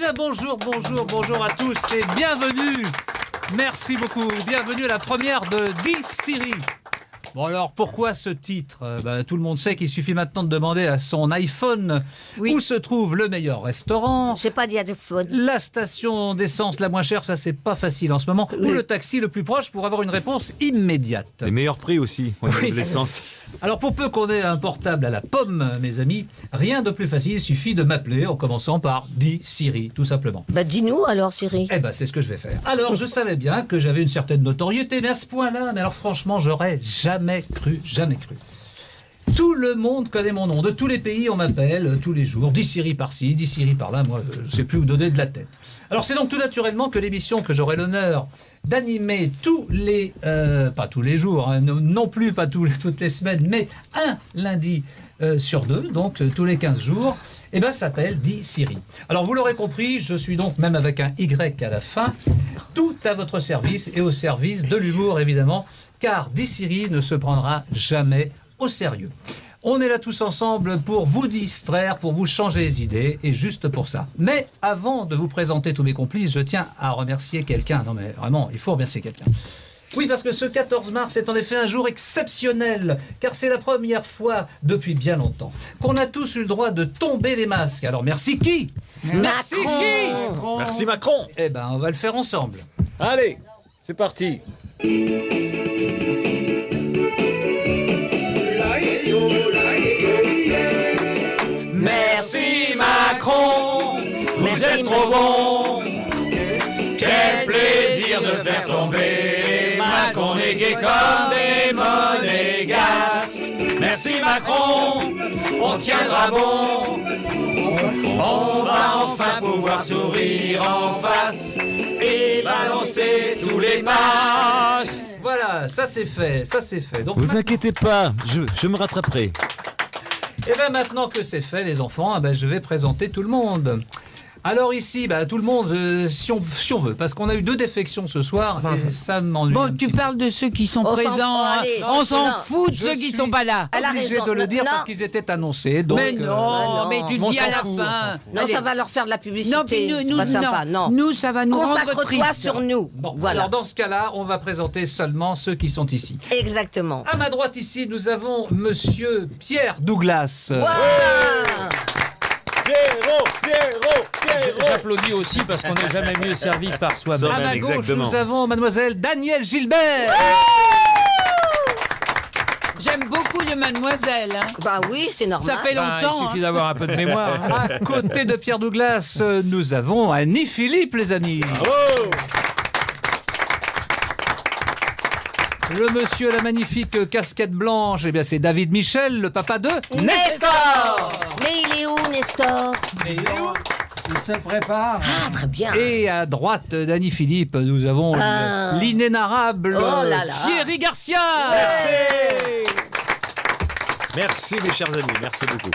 bien bonjour à tous et bienvenue. Merci beaucoup. Bienvenue à la première de D-Siri. Bon alors, pourquoi ce titre ? Tout le monde sait qu'il suffit maintenant de demander à son iPhone où se trouve le meilleur restaurant. J'ai pas d'iPhone. La station d'essence la moins chère, ça c'est pas facile en ce moment. Ou le taxi le plus proche pour avoir une réponse immédiate. Les meilleurs prix aussi, au niveau de l'essence. Alors pour peu qu'on ait un portable à la pomme, mes amis, rien de plus facile, il suffit de m'appeler en commençant par D-Siri, tout simplement. Dis-nous alors, Siri. C'est ce que je vais faire. Alors je savais bien que j'avais une certaine notoriété, mais à ce point-là, mais alors franchement, j'aurais jamais cru. Tout le monde connaît mon nom. De tous les pays, on m'appelle tous les jours. D-Siri par-ci, D-Siri par-là. Moi, je ne sais plus où donner de la tête. Alors, c'est donc tout naturellement que l'émission que j'aurai l'honneur d'animer tous les... pas tous les jours, hein, non plus pas toutes les semaines, mais un lundi sur deux, donc tous les 15 jours, s'appelle D-Siri. Alors, vous l'aurez compris, je suis donc, même avec un Y à la fin, tout à votre service et au service de l'humour, évidemment, car D-Siri ne se prendra jamais au sérieux. On est là tous ensemble pour vous distraire, pour vous changer les idées, et juste pour ça. Mais avant de vous présenter tous mes complices, je tiens à remercier quelqu'un. Non mais vraiment, il faut remercier quelqu'un. Oui, parce que ce 14 mars est en effet un jour exceptionnel, car c'est la première fois depuis bien longtemps qu'on a tous eu le droit de tomber les masques. Alors merci qui ? Merci qui ? Merci Macron. On va le faire ensemble. Allez, c'est parti. Merci Macron, vous êtes trop bon. Quel plaisir de faire tomber les masques, on est gai comme des monégasques. Merci Macron, on tiendra bon. On va enfin pouvoir sourire en face et balancer tous les passes. Voilà, ça c'est fait. Donc, vous inquiétez pas, je me rattraperai. Maintenant que c'est fait, les enfants, je vais présenter tout le monde. Alors ici, tout le monde, si on veut, parce qu'on a eu 2 défections ce soir, et ça m'ennuie. Bon, tu parles de ceux qui sont présents, on s'en fout de ceux qui sont pas là. Elle a obligé de le dire parce qu'ils étaient annoncés. Donc, mais non, mais tu le dis à la fin. Non, ça va leur faire de la publicité. Non, puis c'est pas sympa. Non, nous, ça va nous rendre consacre-toi tristes. sur nous. Bon, voilà. Alors dans ce cas-là, on va présenter seulement ceux qui sont ici. Exactement. À ma droite ici, nous avons Monsieur Pierre Douglas. Pierrot. J'applaudis aussi parce qu'on n'est jamais mieux servi par soi-même. À ma gauche, exactement. nous avons Mademoiselle Danielle Gilbert. J'aime beaucoup les mademoiselles. Oui, c'est normal. Ça fait Il longtemps. suffit d'avoir un peu de mémoire. À côté de Pierre Douglas, nous avons Annie Philippe, les amis. Oh. Le monsieur à la magnifique casquette blanche, c'est David Michel, le papa de Nestor. Mais il est où, Nestor? Il se prépare. Ah, très bien. Et à droite d'Annie Philippe, nous avons l'inénarrable Oh là là. Thierry Garcia. Merci mes chers amis, merci beaucoup.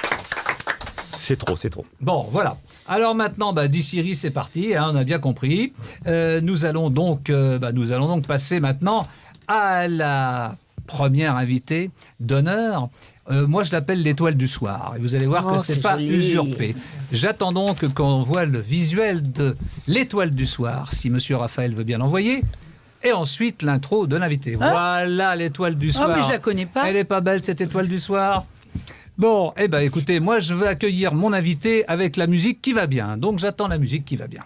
C'est trop. Bon, voilà. Alors maintenant, D-Siri, c'est parti, on a bien compris. Nous allons donc passer maintenant à la première invitée d'honneur. Moi, je l'appelle l'étoile du soir. Et vous allez voir que c'est pas joli. usurpé. J'attends donc qu'on voit le visuel de l'étoile du soir, si Monsieur Raphaël veut bien l'envoyer. Et ensuite, l'intro de l'invité. Voilà l'étoile du soir. mais je la connais pas. Elle est pas belle, cette étoile du soir. Bon, écoutez, moi, je veux accueillir mon invité avec la musique qui va bien. Donc, j'attends la musique qui va bien.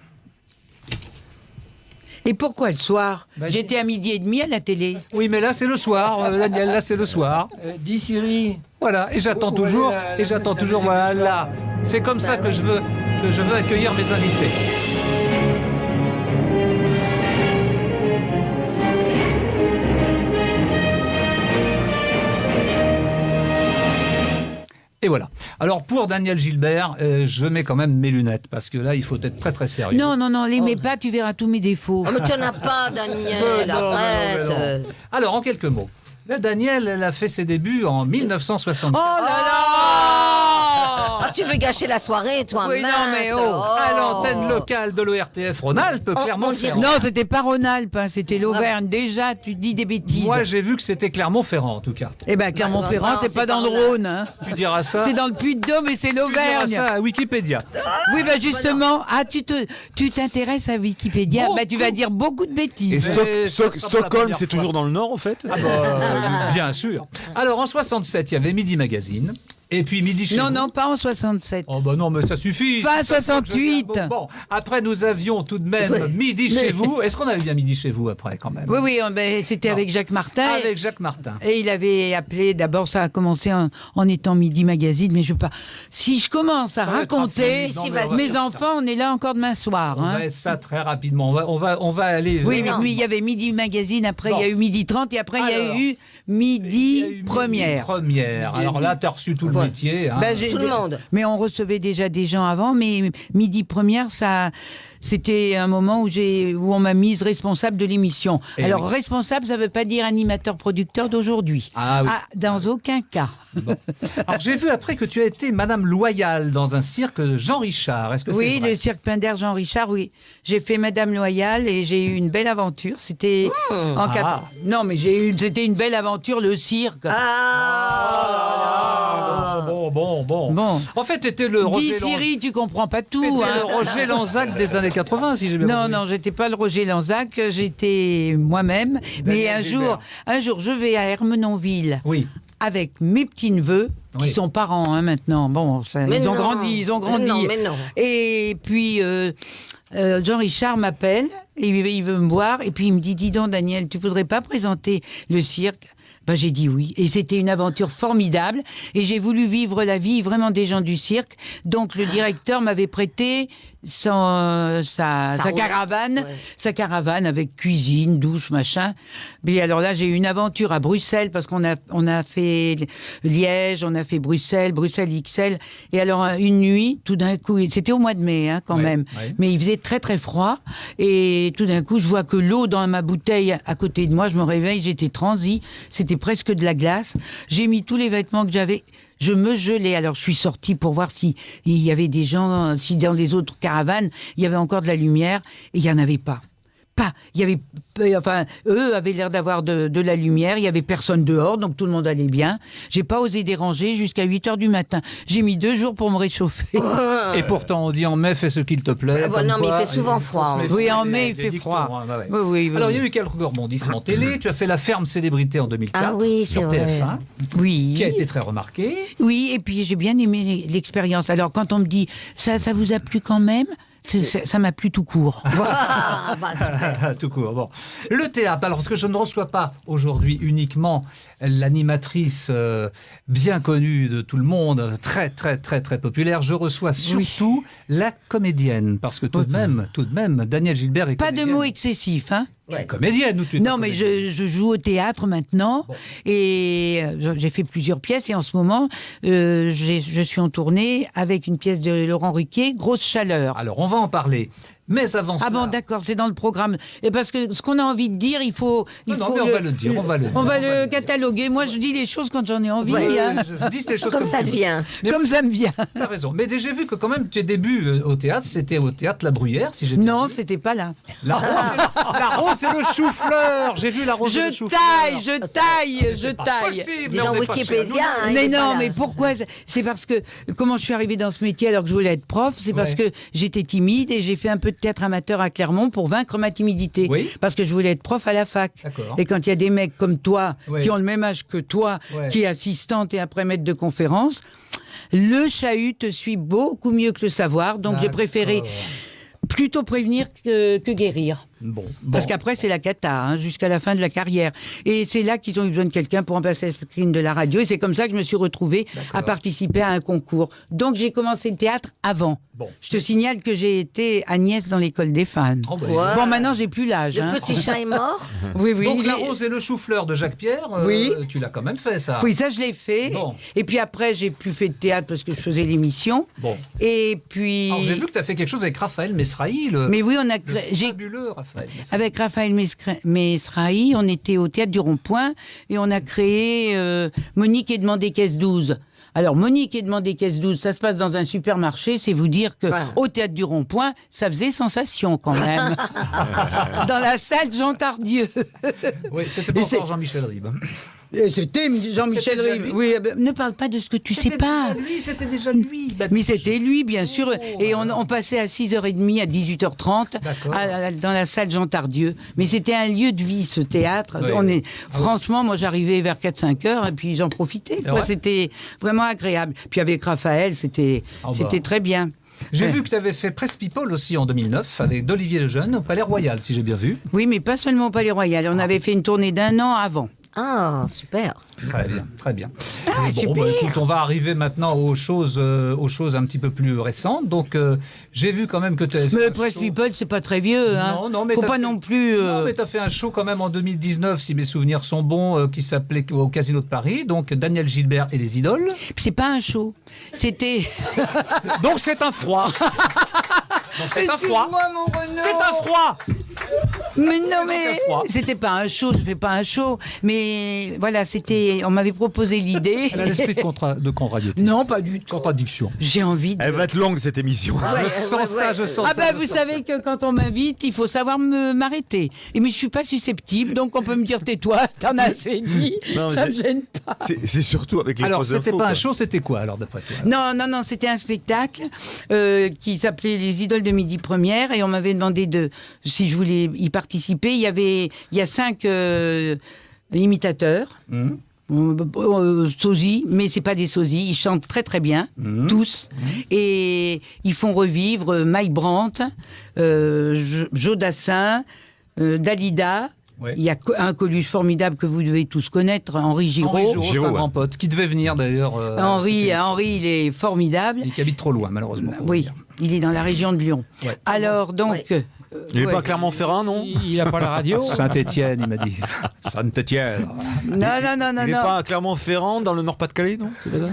Et pourquoi le soir? J'étais à 12h30 à la télé. Oui, mais là, c'est le soir, Daniel, là, c'est le soir. D-Siri. Voilà, et j'attends toujours, voilà. C'est comme ça que je veux accueillir mes invités. Et voilà. Alors pour Daniel Gilbert, je mets quand même mes lunettes parce que là, il faut être très très sérieux. Non, les mets pas, tu verras tous mes défauts. Mais tu n'en as pas, Daniel. Non, Arrête. non. Alors en quelques mots, là, Daniel, elle a fait ses débuts en 1970. Oh là là! Tu veux gâcher la soirée, toi, Oui, non, mince. mais oh. À l'antenne locale de l'ORTF Rhône-Alpes, on Clermont-Ferrand. Non, c'était pas Rhône-Alpes, hein, c'était l'Auvergne. Déjà, tu dis des bêtises. Moi, j'ai vu que c'était Clermont-Ferrand, en tout cas. Eh ben, Clermont-Ferrand, non, c'est pas c'est dans pas le Rhône-Alpes. Rhône. Hein. Tu diras ça. C'est dans le Puy-de-Dôme et c'est Tu diras l'Auvergne. ça à Wikipédia. Oui, ben justement, tu t'intéresses à Wikipédia, Beaucoup. ben tu vas dire beaucoup de Et bêtises. Mais ça sera pas la Stockholm, première c'est fois. toujours dans le nord, en fait Bien sûr. Alors, en 67, il y avait Midi Magazine. Et puis Midi chez Non, vous. non, pas en 67. Oh bah non, mais ça suffit. Fin C'est ça que je viens. 68. Bon, après nous avions tout de même Ouais. Midi chez vous. Est-ce qu'on avait bien Midi chez vous après quand même? Oui, oui, ben, c'était Non. avec Jacques Martin. Avec Jacques Martin. Et il avait appelé, d'abord ça a commencé en étant Midi Magazine, mais je veux pas. Si je commence à Ça va être raconter, rapide. Si, Non, mais on va mes faire ça. enfants, on est là encore demain soir. On Hein. va être ça très rapidement. On va aller. Oui, vers- mais il y avait Midi Magazine, après Bon. il y a eu Midi 30 et après il y Alors, a eu il y Midi a eu Première. Première. Alors là, tu as reçu tout le Ouais. métier. Hein. Ben, Tout le monde. Mais on recevait déjà des gens avant, mais Midi Première, c'était un moment où on m'a mise responsable de l'émission. Eh Alors, oui. responsable, ça ne veut pas dire animateur-producteur d'aujourd'hui. Ah oui. Dans aucun cas. Alors j'ai vu après que tu as été Madame Loyale dans un cirque Jean Richard. Est-ce que c'est Oui, vrai? le cirque Pinder Jean Richard, oui. J'ai fait Madame Loyale et j'ai eu une belle aventure. C'était en Ah. Non, mais c'était une belle aventure, le cirque. Ah. Bon. Bon. En fait, tu étais le Dis Roger Siri, tu comprends pas tout. T'étais hein. le Roger Lanzac des années 80, si j'ai bien Non, compris. non, j'étais pas le Roger Lanzac, j'étais moi-même. Mais un jour, je vais à Ermenonville Oui. avec mes petits-neveux, qui Oui. sont parents hein, maintenant. Bon, Mais ils ont non. grandi, ils ont grandi. Non, mais non. Et puis, Jean Richard m'appelle, et il veut me voir, et puis il me dit, dis donc Daniel, tu voudrais pas présenter le cirque? Ben, j'ai dit oui. Et c'était une aventure formidable. Et j'ai voulu vivre la vie vraiment des gens du cirque. Donc le directeur m'avait prêté sa roulette. caravane, Ouais. sa caravane avec cuisine, douche, machin. Mais alors là, j'ai eu une aventure à Bruxelles parce qu'on a fait Liège, on a fait Bruxelles XL. Et alors une nuit, tout d'un coup, c'était au mois de mai hein, quand Ouais, même, ouais. mais il faisait très très froid. Et tout d'un coup, je vois que l'eau dans ma bouteille à côté de moi, je me réveille, j'étais transie, c'était presque de la glace. J'ai mis tous les vêtements que j'avais. Je me gelais. Alors, je suis sortie pour voir si il y avait des gens, si dans les autres caravanes, il y avait encore de la lumière. Et il n'y en avait pas. Il y avait, enfin, eux avaient l'air d'avoir de la lumière. Il y avait personne dehors, donc tout le monde allait bien. J'ai pas osé déranger jusqu'à 8h du matin. J'ai mis 2 jours pour me réchauffer. Et pourtant, on dit en mai, fais ce qu'il te plaît. Ah bon, comme non, mais quoi, il fait souvent faut se froid, méfier Oui, en des- mai, il des fait dictons, froid. hein, ouais. Oui. Alors, il y a eu quelques rebondissements télé. Tu as fait La Ferme Célébrité en 2004 Ah oui, sur c'est vrai. TF1, Oui. qui a été très remarqué. Oui, et puis j'ai bien aimé l'expérience. Alors, quand on me dit, ça vous a plu quand même? Ça m'a plu tout court. Ah, bah, super. Tout court. Bon. Le théâtre, alors parce que je ne reçois pas aujourd'hui uniquement l'animatrice bien connue de tout le monde, très populaire, je reçois surtout la comédienne. Parce que tout de même, Daniel Gilbert est Pas de comédienne. mots excessifs, hein? Tu es comédienne ou tu es Non, pas mais comédienne je joue au théâtre maintenant Bon. et j'ai fait plusieurs pièces et en ce moment, je suis en tournée avec une pièce de Laurent Ruquier, Grosse Chaleur. Alors, on va en parler. Mais avant Ah cela... bon, d'accord, c'est dans le programme. Et parce que ce qu'on a envie de dire, il faut. Non, mais on va le dire, on va le dire, On on va va le le dire. cataloguer. Moi, je dis les choses quand j'en ai envie. Ouais, hein. Je dis les choses Comme ça tu veux. devient. Mais- Comme ça me vient. T'as raison. Mais j'ai vu que quand même tes débuts au théâtre, c'était au théâtre La Bruyère, si j'ai bien Non, vu. c'était pas là. La rose et le chou-fleur. J'ai vu la rose et le Je chou-fleur. taille. C'est pas possible, Dis mais on dans n'est pas chez Wikipédia. nous. hein, il Mais est pas non, là. mais pourquoi C'est parce que comment je suis arrivée dans ce métier alors que je voulais être prof, c'est parce Ouais. que j'étais timide et j'ai fait un peu de théâtre amateur à Clermont pour vaincre ma timidité. Oui. Parce que je voulais être prof à la fac. D'accord. Et quand il y a des mecs comme toi Ouais. qui ont le même âge que toi, Ouais. qui est assistante et après maître de conférence, le chahut te suit beaucoup mieux que le savoir. Donc j'ai préféré D'accord. plutôt prévenir que guérir. Bon. Parce qu'après, c'est la cata, hein, jusqu'à la fin de la carrière. Et c'est là qu'ils ont eu besoin de quelqu'un pour remplacer la screen de la radio. Et c'est comme ça que je me suis retrouvée à participer à un concours. Donc, j'ai commencé le théâtre avant. Bon. Je te signale que j'ai été Agnès dans l'école des fans. Oh, bah, Ouais. Bon, maintenant, j'ai plus l'âge. Le hein. petit chat est mort. Oui, oui. Donc il la est- rose et le chou-fleur de Jacques Pierre, Oui. tu l'as quand même fait ça. Oui, ça, je l'ai fait. Bon. Et puis après, j'ai plus fait de théâtre parce que je faisais l'émission. Bon. Et puis... Alors j'ai vu que tu as fait quelque chose avec Raphaël Mesrahi, Mais oui, on a le créé... j'ai- fabuleux Raphaël Mesrahi. Avec Raphaël Mesrahi, on était au théâtre du Rond-Point et on a créé Monique et demandé caisse 12. Alors, Monique est demandé caisse 12, ça se passe dans un supermarché, c'est vous dire que Ouais. au Théâtre du Rond-Point, ça faisait sensation quand même. Dans la salle Jean Tardieu. Oui, c'était pas Et c'est- encore Jean-Michel Ribes. Et c'était Jean-Michel C'était déjà Ribes. lui. Oui, ne parle pas de ce que tu sais pas. C'était déjà lui. Mais c'était lui, bien sûr. Oh, Et on passait à 6h30, à 18h30, D'accord. dans la salle Jean Tardieu. Mais c'était un lieu de vie, ce théâtre. Oui. Franchement, moi, j'arrivais vers 4-5 heures et puis j'en profitais. C'est quoi. vrai C'était vraiment agréable. Puis avec Raphaël, c'était Ah bah. c'était très bien. J'ai Ouais. vu que tu avais fait Presse People aussi en 2009 avec d'Olivier Lejeune au Palais Royal, si j'ai bien vu. Oui, mais pas seulement au Palais Royal. On avait fait une tournée d'1 an avant. Ah, super. Très bien, très bien. Ah, Et super. bah, écoute, on va arriver maintenant aux choses un petit peu plus récentes. Donc, j'ai vu quand même que tu avais fait Mais un Press show- People, c'est pas très vieux. Hein. Non, mais Faut t'as pas fait- non plus. Non, mais tu as fait un show quand même en 2019, si mes souvenirs sont bons, qui s'appelait au Casino de Paris. Donc, Daniel Gilbert et les idoles. C'est pas un show. C'était. Donc, c'est un froid. Donc, c'est un froid. Excuse-moi, mon Renaud. C'est un froid. Mais non, donc mais un froid. c'était pas un show, je fais pas un show. Mais voilà, on m'avait proposé l'idée. Elle a l'esprit de contradiction. Non, pas du tout. Contradiction. J'ai envie de... Elle va être longue cette émission. Je sens ça, je sens Ah ça. bah je vous sens savez ça. que quand on m'invite, il faut savoir m'arrêter. Et mais je suis pas susceptible, donc on peut me dire tais-toi, t'en as assez dit, Non, mais ça me c'est- gêne pas. C'est surtout avec les Alors, fausses c'était infos, pas un quoi. show, c'était quoi alors d'après toi? Non, c'était un spectacle qui s'appelait Les Idoles de Midi Première et on m'avait demandé si je voulais y participer. Il y a 5 imitateurs. Sosies, mais c'est pas des sosies, ils chantent très très bien, tous, et ils font revivre Mike Brandt, Joe Dassin, Dalida. Ouais. Il y a un Coluche formidable que vous devez tous connaître, Henri Giraud. Henri Giraud, c'est Giraud, un ouais. grand pote qui devait venir d'ailleurs. Henri, il est formidable. Il habite trop loin, malheureusement. pour Oui, dire. il est dans la région de Lyon. Ouais. Alors donc, Ouais. Il est ouais. pas Clermont-Ferrand, non? Il n'a pas la radio. Saint-Étienne, il m'a dit. Saint-Étienne. non. Il est pas à Clermont-Ferrand, dans le Nord-Pas-de-Calais, non? C'est pas ça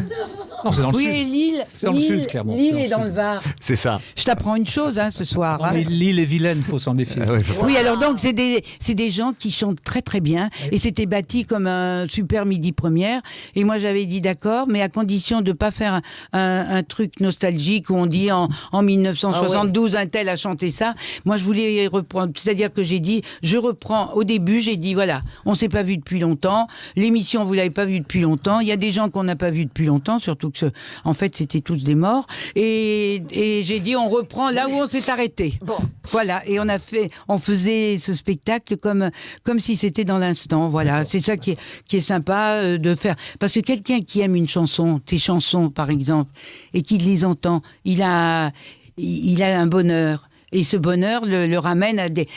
Non, c'est dans le Oui, sud. et Lille, C'est dans le sud, Clermont. Lille C'est est dans dans le le Var. C'est ça. Je t'apprends une chose ce soir. hein. Mais l'île est vilaine, faut s'en méfier. Oui, alors donc c'est des gens qui chantent très très bien et c'était bâti comme un super midi première et moi j'avais dit d'accord mais à condition de pas faire un truc nostalgique où on dit en 1972 un tel a chanté ça. Moi je voulais reprendre, c'est-à-dire que j'ai dit je reprends au début, j'ai dit voilà, on s'est pas vu depuis longtemps, l'émission vous l'avez pas vue depuis longtemps, il y a des gens qu'on n'a pas vus depuis longtemps, surtout que en fait c'était tous des morts et j'ai dit on reprend là où on s'est arrêté. Bon. Voilà, et on faisait ce spectacle comme si c'était dans l'instant. Voilà, c'est ça qui est sympa de faire. Parce que quelqu'un qui aime une chanson, tes chansons par exemple, et qui les entend, il a un bonheur. Et ce bonheur le ramène à des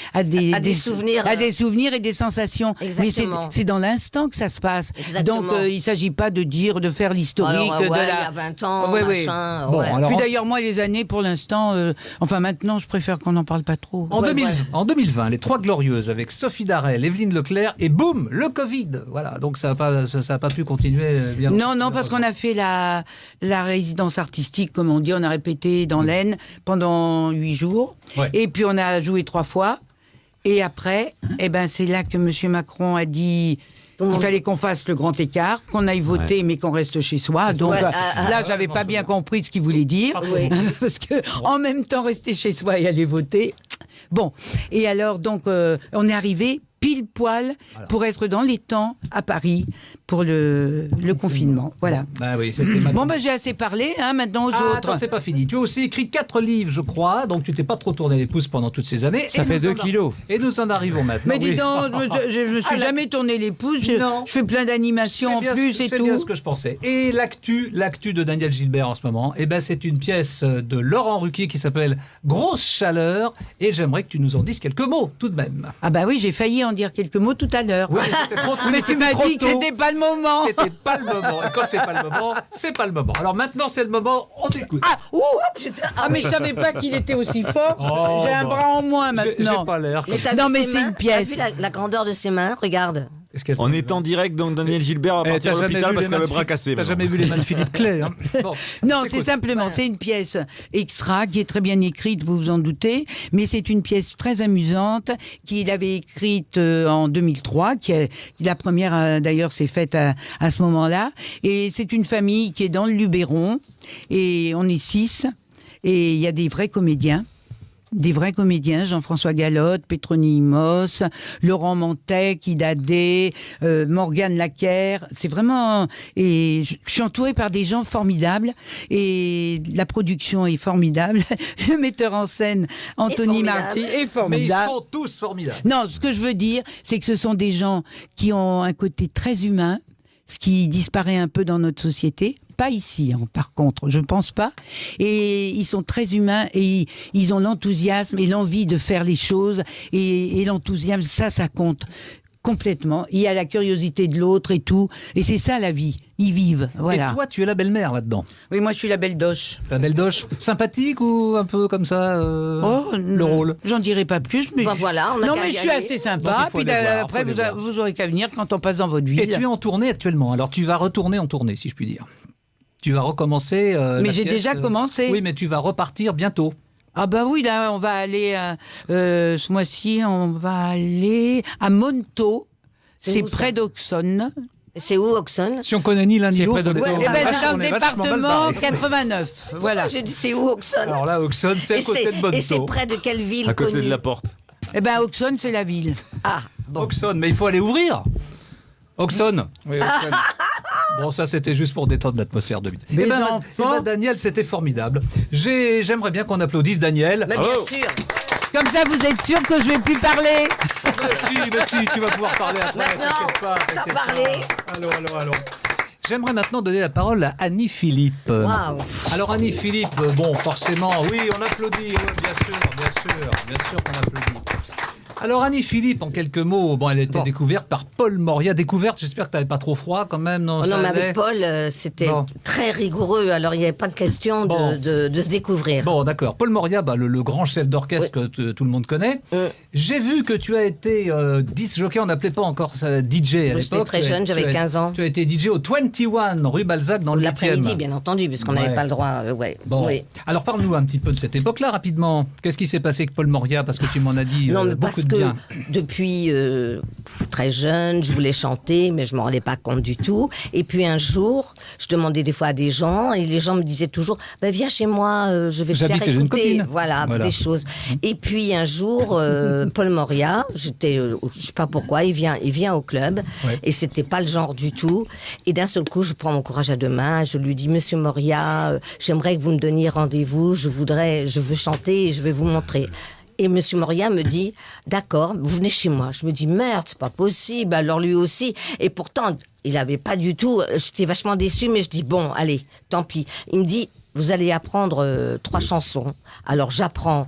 souvenirs. à des souvenirs et des sensations. Exactement. Mais c'est dans l'instant que ça se passe. Exactement. Donc il s'agit pas de faire l'historique Alors, de ouais, la. il y a 20 ans, Ouais, ouais. machin. Bon, ouais. alors, Puis d'ailleurs moi les années pour l'instant, enfin maintenant je préfère qu'on n'en parle pas trop. En, Ouais, 2000 ouais. en 2020, les Trois Glorieuses avec Sophie Darel, Evelyne Leclerc et boum, le Covid. Voilà, donc ça n'a pas pu continuer bien. Non, parce qu'on a fait la résidence artistique, comme on dit, on a répété dans l'Aisne pendant 8 jours. Ouais. Et puis on a joué 3 fois. Et après, c'est là que M. Macron a dit qu'il fallait qu'on fasse le grand écart, qu'on aille voter, mais qu'on reste chez soi. Donc Ouais, là, j'avais pas bien compris ce qu'il voulait dire. Oui. Parce que en même temps, rester chez soi et aller voter. Bon. Et alors, donc, on est arrivé pile poil pour être dans les temps à Paris pour le confinement. Voilà. Bah oui, c'était Bon, j'ai assez parlé, hein, maintenant aux autres. Attends, c'est pas fini. Tu as aussi écrit 4 livres, je crois, donc tu t'es pas trop tourné les pouces pendant toutes ces années. Ça Et fait nous 2 en- kilos. Et nous en arrivons maintenant. Mais dis oui. donc, je me suis jamais tourné les pouces, Non. je fais plein d'animations en C'est bien plus ce- et c'est tout. bien ce que je pensais. Et l'actu de Daniel Gilbert en ce moment, c'est une pièce de Laurent Ruquier qui s'appelle Grosse Chaleur. Et j'aimerais que tu nous en dises quelques mots, tout de même. Ah bah oui, j'ai failli en dire quelques mots tout à l'heure. Oui, c'était trop tôt, Mais tu c'était m'as trop dit que tôt. c'était pas le moment. C'était pas le moment. Et quand c'est pas le moment, c'est pas le moment. Alors maintenant, c'est le moment, on t'écoute. Ah mais je savais pas qu'il était aussi fort. Oh, j'ai un bah. bras en moins J'ai maintenant. pas l'air. Mais t'as Non, vu mais ses c'est mains une pièce. T'as vu la grandeur de ses mains? Regarde. Qu'est-ce qu'elle On fait, est en direct, donc Daniel Gilbert va Eh, partir t'as à jamais l'hôpital vu parce les qu'il a le mains de bras Philippe- cassé. T'as maintenant. jamais vu les mains de Philippe Clay, hein. Bon, Non, écoute. c'est simplement, c'est une pièce extra qui est très bien écrite, vous vous en doutez, mais c'est une pièce très amusante qu'il avait écrite en 2003, la première d'ailleurs s'est faite à ce moment-là, et c'est une famille qui est dans le Luberon, et on est 6, et il y a des vrais comédiens. Des vrais comédiens, Jean-François Galotte, Pétronie Imos, Laurent Montec, Ida Day, Morgane Laquer. C'est vraiment... Et je suis entourée par des gens formidables et la production est formidable. Le metteur en scène, Anthony formidable. Marty, est Mais ils formidable. sont tous formidables. Non, ce que je veux dire, c'est que ce sont des gens qui ont un côté très humain, ce qui disparaît un peu dans notre société. Pas ici, hein, par contre, je pense pas. Et ils sont très humains et ils ont l'enthousiasme et l'envie de faire les choses. Et l'enthousiasme, ça compte complètement. Il y a la curiosité de l'autre et tout. Et c'est ça la vie. Ils vivent, voilà. Et toi, tu es la belle-mère là-dedans. Oui, moi je suis la belle doche. La belle doche, sympathique ou un peu comme ça le rôle. J'en dirai pas plus, mais Ben voilà, on a non, qu'à mais y je suis aller. assez Donc, sympa. il faut Puis aller voir, après, faut aller voir. vous aurez qu'à venir quand on passe dans votre ville. Et tu es en tournée actuellement. Alors tu vas retourner en tournée, si je puis dire. Tu vas recommencer. Mais la j'ai pièce, déjà commencé. Oui, mais tu vas repartir bientôt. Ah bah oui, là, on va aller, ce mois-ci, on va aller à Montaut. C'est C'est où, ça près d'Auxonne. C'est où, Auxonne? Si on connaît ni l'un ni C'est l'autre, près de on est- Bordeaux. on Eh est ben, c'est vachement- dans on le est vachement mal département barré. 89. Voilà. J'ai dit c'est où, Auxonne? Alors là, Auxonne, c'est à Et côté de Montaut. et c'est près de quelle ville À côté connue? de la porte. Eh ben, Auxonne, c'est la ville. Ah, bon. Auxonne, mais il faut aller ouvrir. Auxonne. Oui, Bon, ça, c'était juste pour détendre l'atmosphère de vite. Mes Eh ben, enfants. Daniel, c'était formidable. J'aimerais bien qu'on applaudisse Daniel. Mais bien sûr. Comme ça, vous êtes sûr que je vais plus parler? Mais si, tu vas pouvoir parler après. Maintenant, t'inquiète pas, t'as t'inquiète parlé. pas. Allô. J'aimerais maintenant donner la parole à Annie Philippe. Waouh. Alors Annie Philippe, bon, forcément, oui, on applaudit, oui, bien sûr qu'on applaudit. Alors Annie Philippe, en quelques mots, bon, elle a été Bon. découverte par Paul Moria. Découverte, j'espère que tu n'avais pas trop froid quand même. Non, Oh ça non, mais allait avec Paul, c'était Bon. très rigoureux. Alors, il n'y avait pas de question Bon. de se découvrir. Bon, d'accord. Paul Moria, le grand chef d'orchestre que tout le monde connaît. J'ai vu que tu as été disc jockey, on n'appelait pas encore ça DJ à l'époque. J'étais très jeune, j'avais 15 ans. Tu as été DJ au 21 rue Balzac dans le 8e. L'après-midi, bien entendu, puisqu'on n'avait Ouais. pas le droit. Ouais. Bon, Oui. alors parle-nous un petit peu de cette époque-là rapidement. Qu'est-ce qui s'est passé avec Paul Moria? Parce que tu m'en as dit Non, mais beaucoup parce de que bien. depuis très jeune, je voulais chanter, mais je ne m'en rendais pas compte du tout. Et puis un jour, je demandais des fois à des gens, et les gens me disaient toujours bah, viens chez moi, je vais te faire J'habite chez une écouter. copine. Voilà, Voilà. des choses. Et puis un jour, Paul Moria, j'étais, je sais pas pourquoi, il vient au club, Ouais. et c'était pas le genre du tout. Et d'un seul coup, je prends mon courage à deux mains, je lui dis Monsieur Moria, j'aimerais que vous me donniez rendez-vous, je veux chanter et je vais vous montrer. Et Monsieur Moria me dit, d'accord, vous venez chez moi. Je me dis, merde, c'est pas possible. Alors lui aussi. Et pourtant, il avait pas du tout. J'étais vachement déçue, mais je dis, bon, allez, tant pis. Il me dit, vous allez apprendre 3 chansons. Alors j'apprends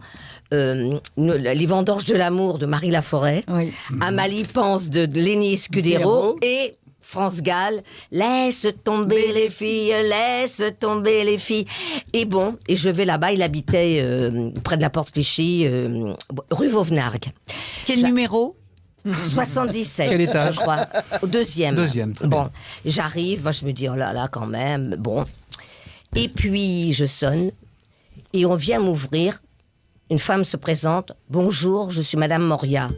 Les vendanges de l'amour de Marie Laforêt, Oui. Amalie pense de Lénie Escudero et France Gall, laisse tomber les filles, laisse tomber les filles. Et bon, et je vais là-bas, il habitait près de la Porte Clichy, rue Vauvenargues. Quel numéro? 77, Quel étage? je crois. Au deuxième. Deuxième, très Bon, j'arrive, moi, je me dis, oh là là, quand même, bon. Et puis, je sonne, et on vient m'ouvrir. Une femme se présente. Bonjour, je suis Madame Moria.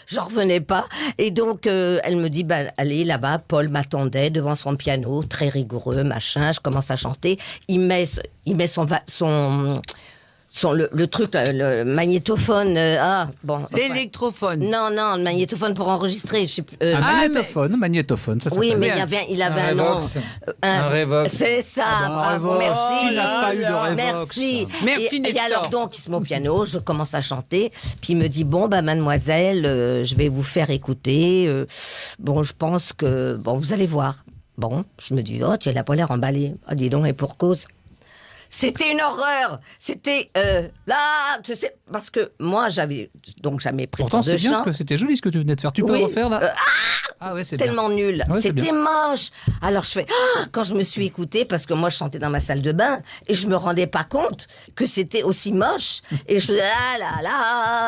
J'en revenais pas. Et donc, elle me dit, bah, allez, là-bas, Paul m'attendait devant son piano, très rigoureux, machin. Je commence à chanter. Il met le truc, le magnétophone. L'électrophone. Non, le magnétophone pour enregistrer. Je sais plus, Un Ah, magnétophone, ça oui, s'appelle. mais bien. il avait un nom. Revox. Un Revox. C'est ça, bravo, Revox. merci. Qui n'a pas eu de Revox? Merci. Merci, et Nestor. alors donc, il se met au piano, je commence à chanter, puis il me dit, bon, bah, mademoiselle, je vais vous faire écouter. Bon, je pense que, bon, vous allez voir. Bon, je me dis, oh, tu as pas l'air emballée. Ah, dis donc, et pour cause. C'était une horreur. C'était là, je sais, parce que moi j'avais jamais pris Pourtant, de c'est bien, chant. c'était joli ce que tu venais de faire. Tu peux Oui. refaire là Ah ouais, c'est bien. Tellement nul. Ouais, c'est C'était bien. moche. Alors je fais quand je me suis écoutée, parce que moi je chantais dans ma salle de bain et je me rendais pas compte que c'était aussi moche. Et je faisais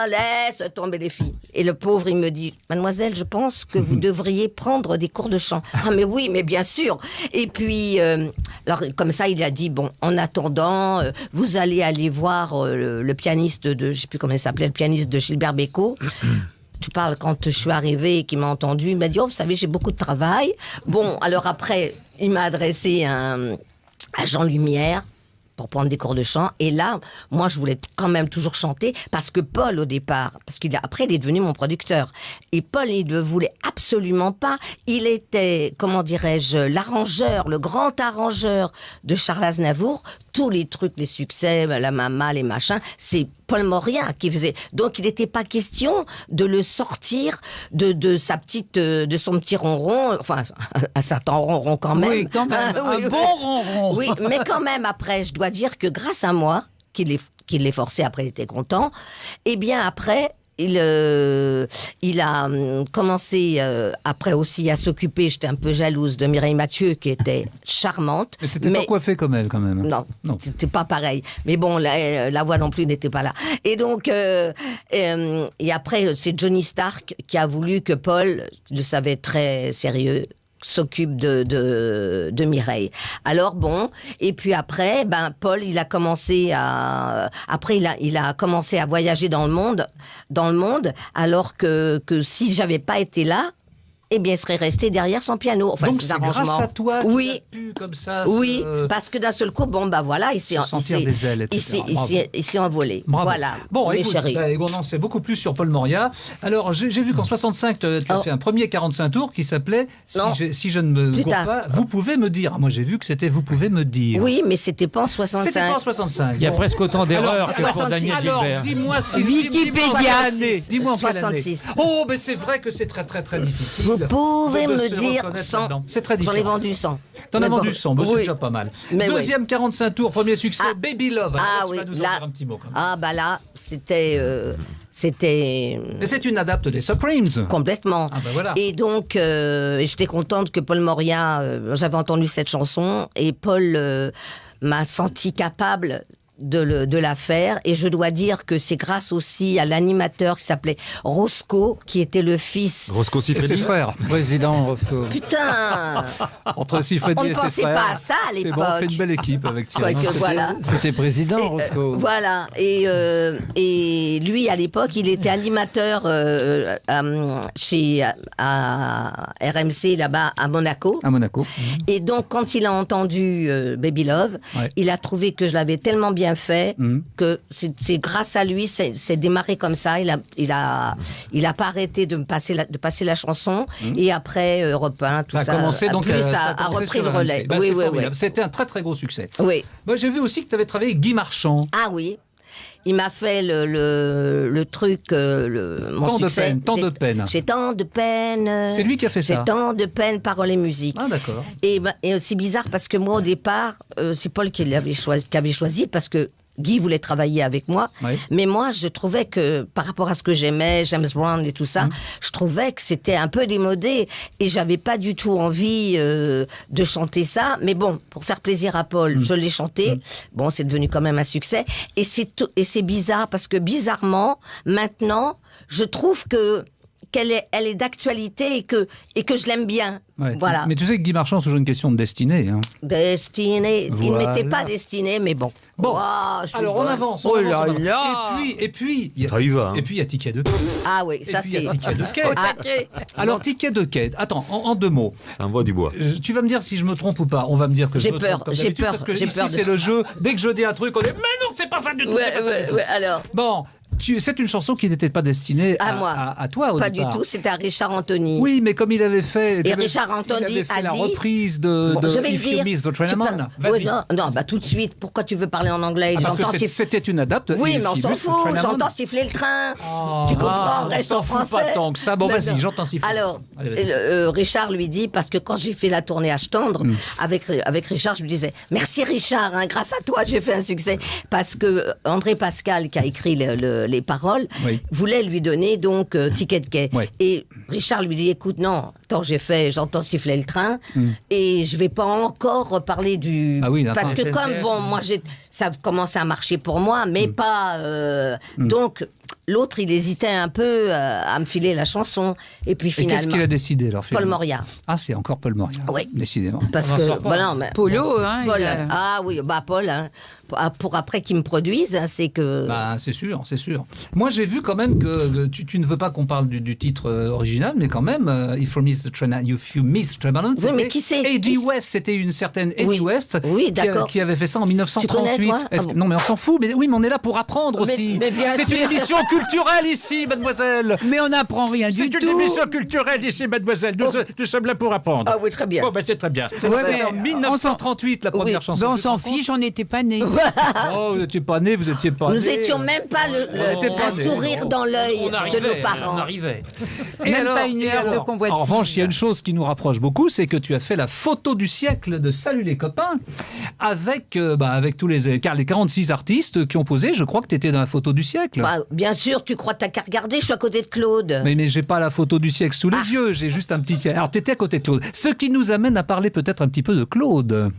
laisse tomber les filles. Et le pauvre il me dit, mademoiselle, je pense que vous devriez prendre des cours de chant. Ah mais oui, mais bien sûr. Et puis alors comme ça il a dit bon, en attendant vous allez aller voir le pianiste de, je sais plus comment il s'appelait, le pianiste de Gilbert Bécaud. Tu parles quand je suis arrivée et qu'il m'a entendu, il m'a dit, oh, vous savez, j'ai beaucoup de travail. Bon, alors après, il m'a adressé à Jean Lumière pour prendre des cours de chant. Et là, moi, je voulais quand même toujours chanter parce que Paul, au départ, après, il est devenu mon producteur. Et Paul, il ne voulait absolument pas. Il était, comment dirais-je, l'arrangeur, le grand arrangeur de Charles Aznavour. Tous les trucs, les succès, la mama, les machins, c'est Paul Moria qui faisait. Donc, il n'était pas question de le sortir de sa petite, de son petit ronron, enfin, un certain ronron quand même. Oui, quand même. Oui, Un oui. bon ronron. Oui, mais quand même, après, je dois dire que grâce à moi, qui l'ai forcé, après, il était content, eh bien, après, il a commencé, après aussi, à s'occuper, j'étais un peu jalouse, de Mireille Mathieu, qui était charmante. Mais t'étais pas coiffée comme elle, quand même. Non, Non. c'était pas pareil. Mais bon, la voix non plus n'était pas là. Et donc, et après, c'est Johnny Stark qui a voulu que Paul, le savait très sérieux, s'occupe de Mireille. Alors bon, et puis après, Paul, il a commencé à commencé à voyager dans le monde, alors que si j'avais pas été là, eh bien, il serait resté derrière son piano. Enfin, Donc ses c'est grâce arrangements. à toi qu'il Oui. a pu, comme ça, Oui, parce que d'un seul coup, voilà, il s'est sentir des ailes, etc. il s'est envolé. Bravo. Voilà. Bon, mes écoute, chéris. on en sait beaucoup plus sur Paul Moria. Alors, j'ai vu qu'en 65, tu as fait un premier 45 tours qui s'appelait Non. si je ne me Plus gourre tard. pas, vous pouvez me dire. Moi, j'ai vu que c'était vous pouvez me dire. Oui, mais c'était pas en 65. C'était pas en 65. Il y a Bon. presque autant d'erreurs que pour 66. Daniel Alors, Gilbert. dis-moi ce qu'il Wikipédia. Dis-moi en quelle année. 66. Oh, mais c'est vrai que c'est très, très, très difficile. Vous pouvez de me se dire reconnaître 100. là-dedans. C'est très J'en ai différent. vendu 100. T'en as Mais vendu bon. 100, c'est Oui. déjà pas mal. Mais Deuxième 45 tours, premier succès, Ah. Baby Love. Alors, Ah tu oui, vas nous en là. dire un petit mot quand même. Ah, là, c'était Mais c'est une adapte des Supremes. complètement. Ah, voilà. Et donc, et j'étais contente que Paul Moria, j'avais entendu cette chanson, et Paul m'a senti capable de la faire, et je dois dire que c'est grâce aussi à l'animateur qui s'appelait Roscoe, qui était le fils. Roscoe Et ses Siffredi. frères. Président Roscoe. Putain. Entre Siffredi On ne et ses pensait frères. pas à ça à C'est bon, on fait l'époque. une belle équipe avec Quoi Thierry. que voilà. C'était président Roscoe. Voilà. Et lui, à l'époque, il était animateur chez à RMC, là-bas, à Monaco. À Monaco. Et donc, quand il a entendu Baby Love, Ouais. il a trouvé que je l'avais tellement bien fait Mhm. que c'est grâce à lui, c'est démarré comme ça. Il a pas arrêté de passer la chanson. Et après, Europe 1, tout Ça ça. a commencé donc plus, ça a a commencé repris sur le RMC. relais. Bah, Oui, c'est oui, formidable. oui. C'était un très très gros succès. Oui. Moi, j'ai vu aussi que tu avais travaillé avec Guy Marchand. Ah oui. Il m'a fait le truc, mon Tant de succès. peine, tant de peine. J'ai tant de peine. C'est lui qui a fait J'ai ça. tant de peine, paroles et musique. Ah d'accord. Et c'est bizarre parce que moi, au départ, c'est Paul qui avait choisi parce que Guy voulait travailler avec moi. Oui. Mais moi, je trouvais que, par rapport à ce que j'aimais, James Brown et tout ça, je trouvais que c'était un peu démodé et j'avais pas du tout envie de chanter ça. Mais bon, pour faire plaisir à Paul, je l'ai chanté. Bon, c'est devenu quand même un succès. Et c'est bizarre parce que bizarrement, maintenant, je trouve qu'elle est d'actualité et que je l'aime bien. Ouais. Voilà. Mais tu sais que Guy Marchand, c'est toujours une question de destinée. Hein. Destiné. Il ne Voilà. m'était pas destiné, mais bon. Bon, Ouah, je suis alors on bonne. avance. Oh on là avance. là. Et puis, il y a, Ça y va, hein. Et puis il y a Ticket de Quai. Ah oui, Et ça puis il y c'est. a Ticket de Quai. Ah, Alors Ticket de Quai. Attends, en deux mots. C'est un voix du bois. Tu vas me dire si je me trompe ou pas. On va me dire que je J'ai me peur, trompe comme j'ai d'habitude, peur, parce que j'ai ici peur de c'est ça. le jeu. Dès que je dis un truc, on est mais non, c'est pas ça du tout. c'est ouais, pas ça du ouais, tout. ouais, alors. Bon, c'est une chanson qui n'était pas destinée À moi. à toi au Pas départ. du tout, c'était à Richard Anthony. Oui, mais comme il avait fait, Et Richard Anthony il avait fait a la dit- reprise de, Bon, de je vais le If You dire. Miss the Train Tu I'm On. parles- Vas-y. Oui, non, bah tout de suite. Pourquoi tu veux parler en anglais? Ah, parce que J'entends c'était une adapte. Oui, If mais on You s'en Miss the fout. Train I'm On. J'entends siffler le train. Oh, Tu comprends? Reste on en s'en fout français. pas tant que ça. Bon, Non, vas-y, non. j'entends siffler. Alors, Allez, vas-y. Richard lui dit, parce que quand j'ai fait la tournée à Stendre, avec Richard, je lui disais, merci Richard, hein, grâce à toi, j'ai fait un succès. Parce que André Pascal, qui a écrit les paroles, Oui. voulait lui donner donc Ticket de quai. Oui. Et Richard lui dit, écoute, non, tant j'entends siffler le train, et je vais pas encore reparler du... Ah oui, d'un parce train que comme, SNCF. bon, moi, ça commence à marcher pour moi, mais pas... Donc, l'autre, il hésitait un peu à me filer la chanson. Et puis Et qu'est-ce finalement, qu'il a décidé alors Paul finalement Moria. Ah, c'est encore Paul Moria. Oui. Décidément. Parce On en que, sort pas. voilà, mais- Polo, hein. Paul, il a- ah oui, bah Paul, hein, pour après qu'il me produise, hein, c'est que... Bah, c'est sûr, c'est sûr. Moi, j'ai vu quand même que tu ne veux pas qu'on parle du titre original, mais quand même, If You Miss the Train, If You Miss the Train I'm On, Oui, mais c'était qui c'est Eddie Qui West, c'était une certaine Eddie Oui. West Oui, qui, d'accord. qui avait fait ça en Tu 1938. connais, toi Est-ce que- Ah bon. Non, mais on s'en fout. Mais oui, mais on est là pour apprendre Mais- aussi. mais bien C'est sûr. une émission culturelle ici, mademoiselle. Mais on n'apprend rien C'est du une tout. émission culturelle ici, mademoiselle. Nous sommes là pour apprendre. Ah oui, très bien. Bon, bah, c'est très bien. Ouais, C'est mais en 1938, la première Oui. chanson. Ben, on Tu te s'en rends compte fiche, on n'était pas nés. Oh, vous n'étiez pas né, vous n'étiez pas Nous né. étions même pas On était pas un nés. sourire dans l'œil On de nos arrivait, parents. on arrivait. Et Même alors- pas une et heure de alors, convoitise. En revanche, il y a une chose qui nous rapproche beaucoup, c'est que tu as fait la photo du siècle de Salut les copains avec, avec tous les 46 artistes qui ont posé. Je crois que tu étais dans la photo du siècle. Bah, bien sûr, tu crois t'as qu'à regarder, je suis à côté de Claude. Mais j'ai pas la photo du siècle sous les yeux, j'ai juste un petit... Alors, tu étais à côté de Claude. Ce qui nous amène à parler peut-être un petit peu de Claude.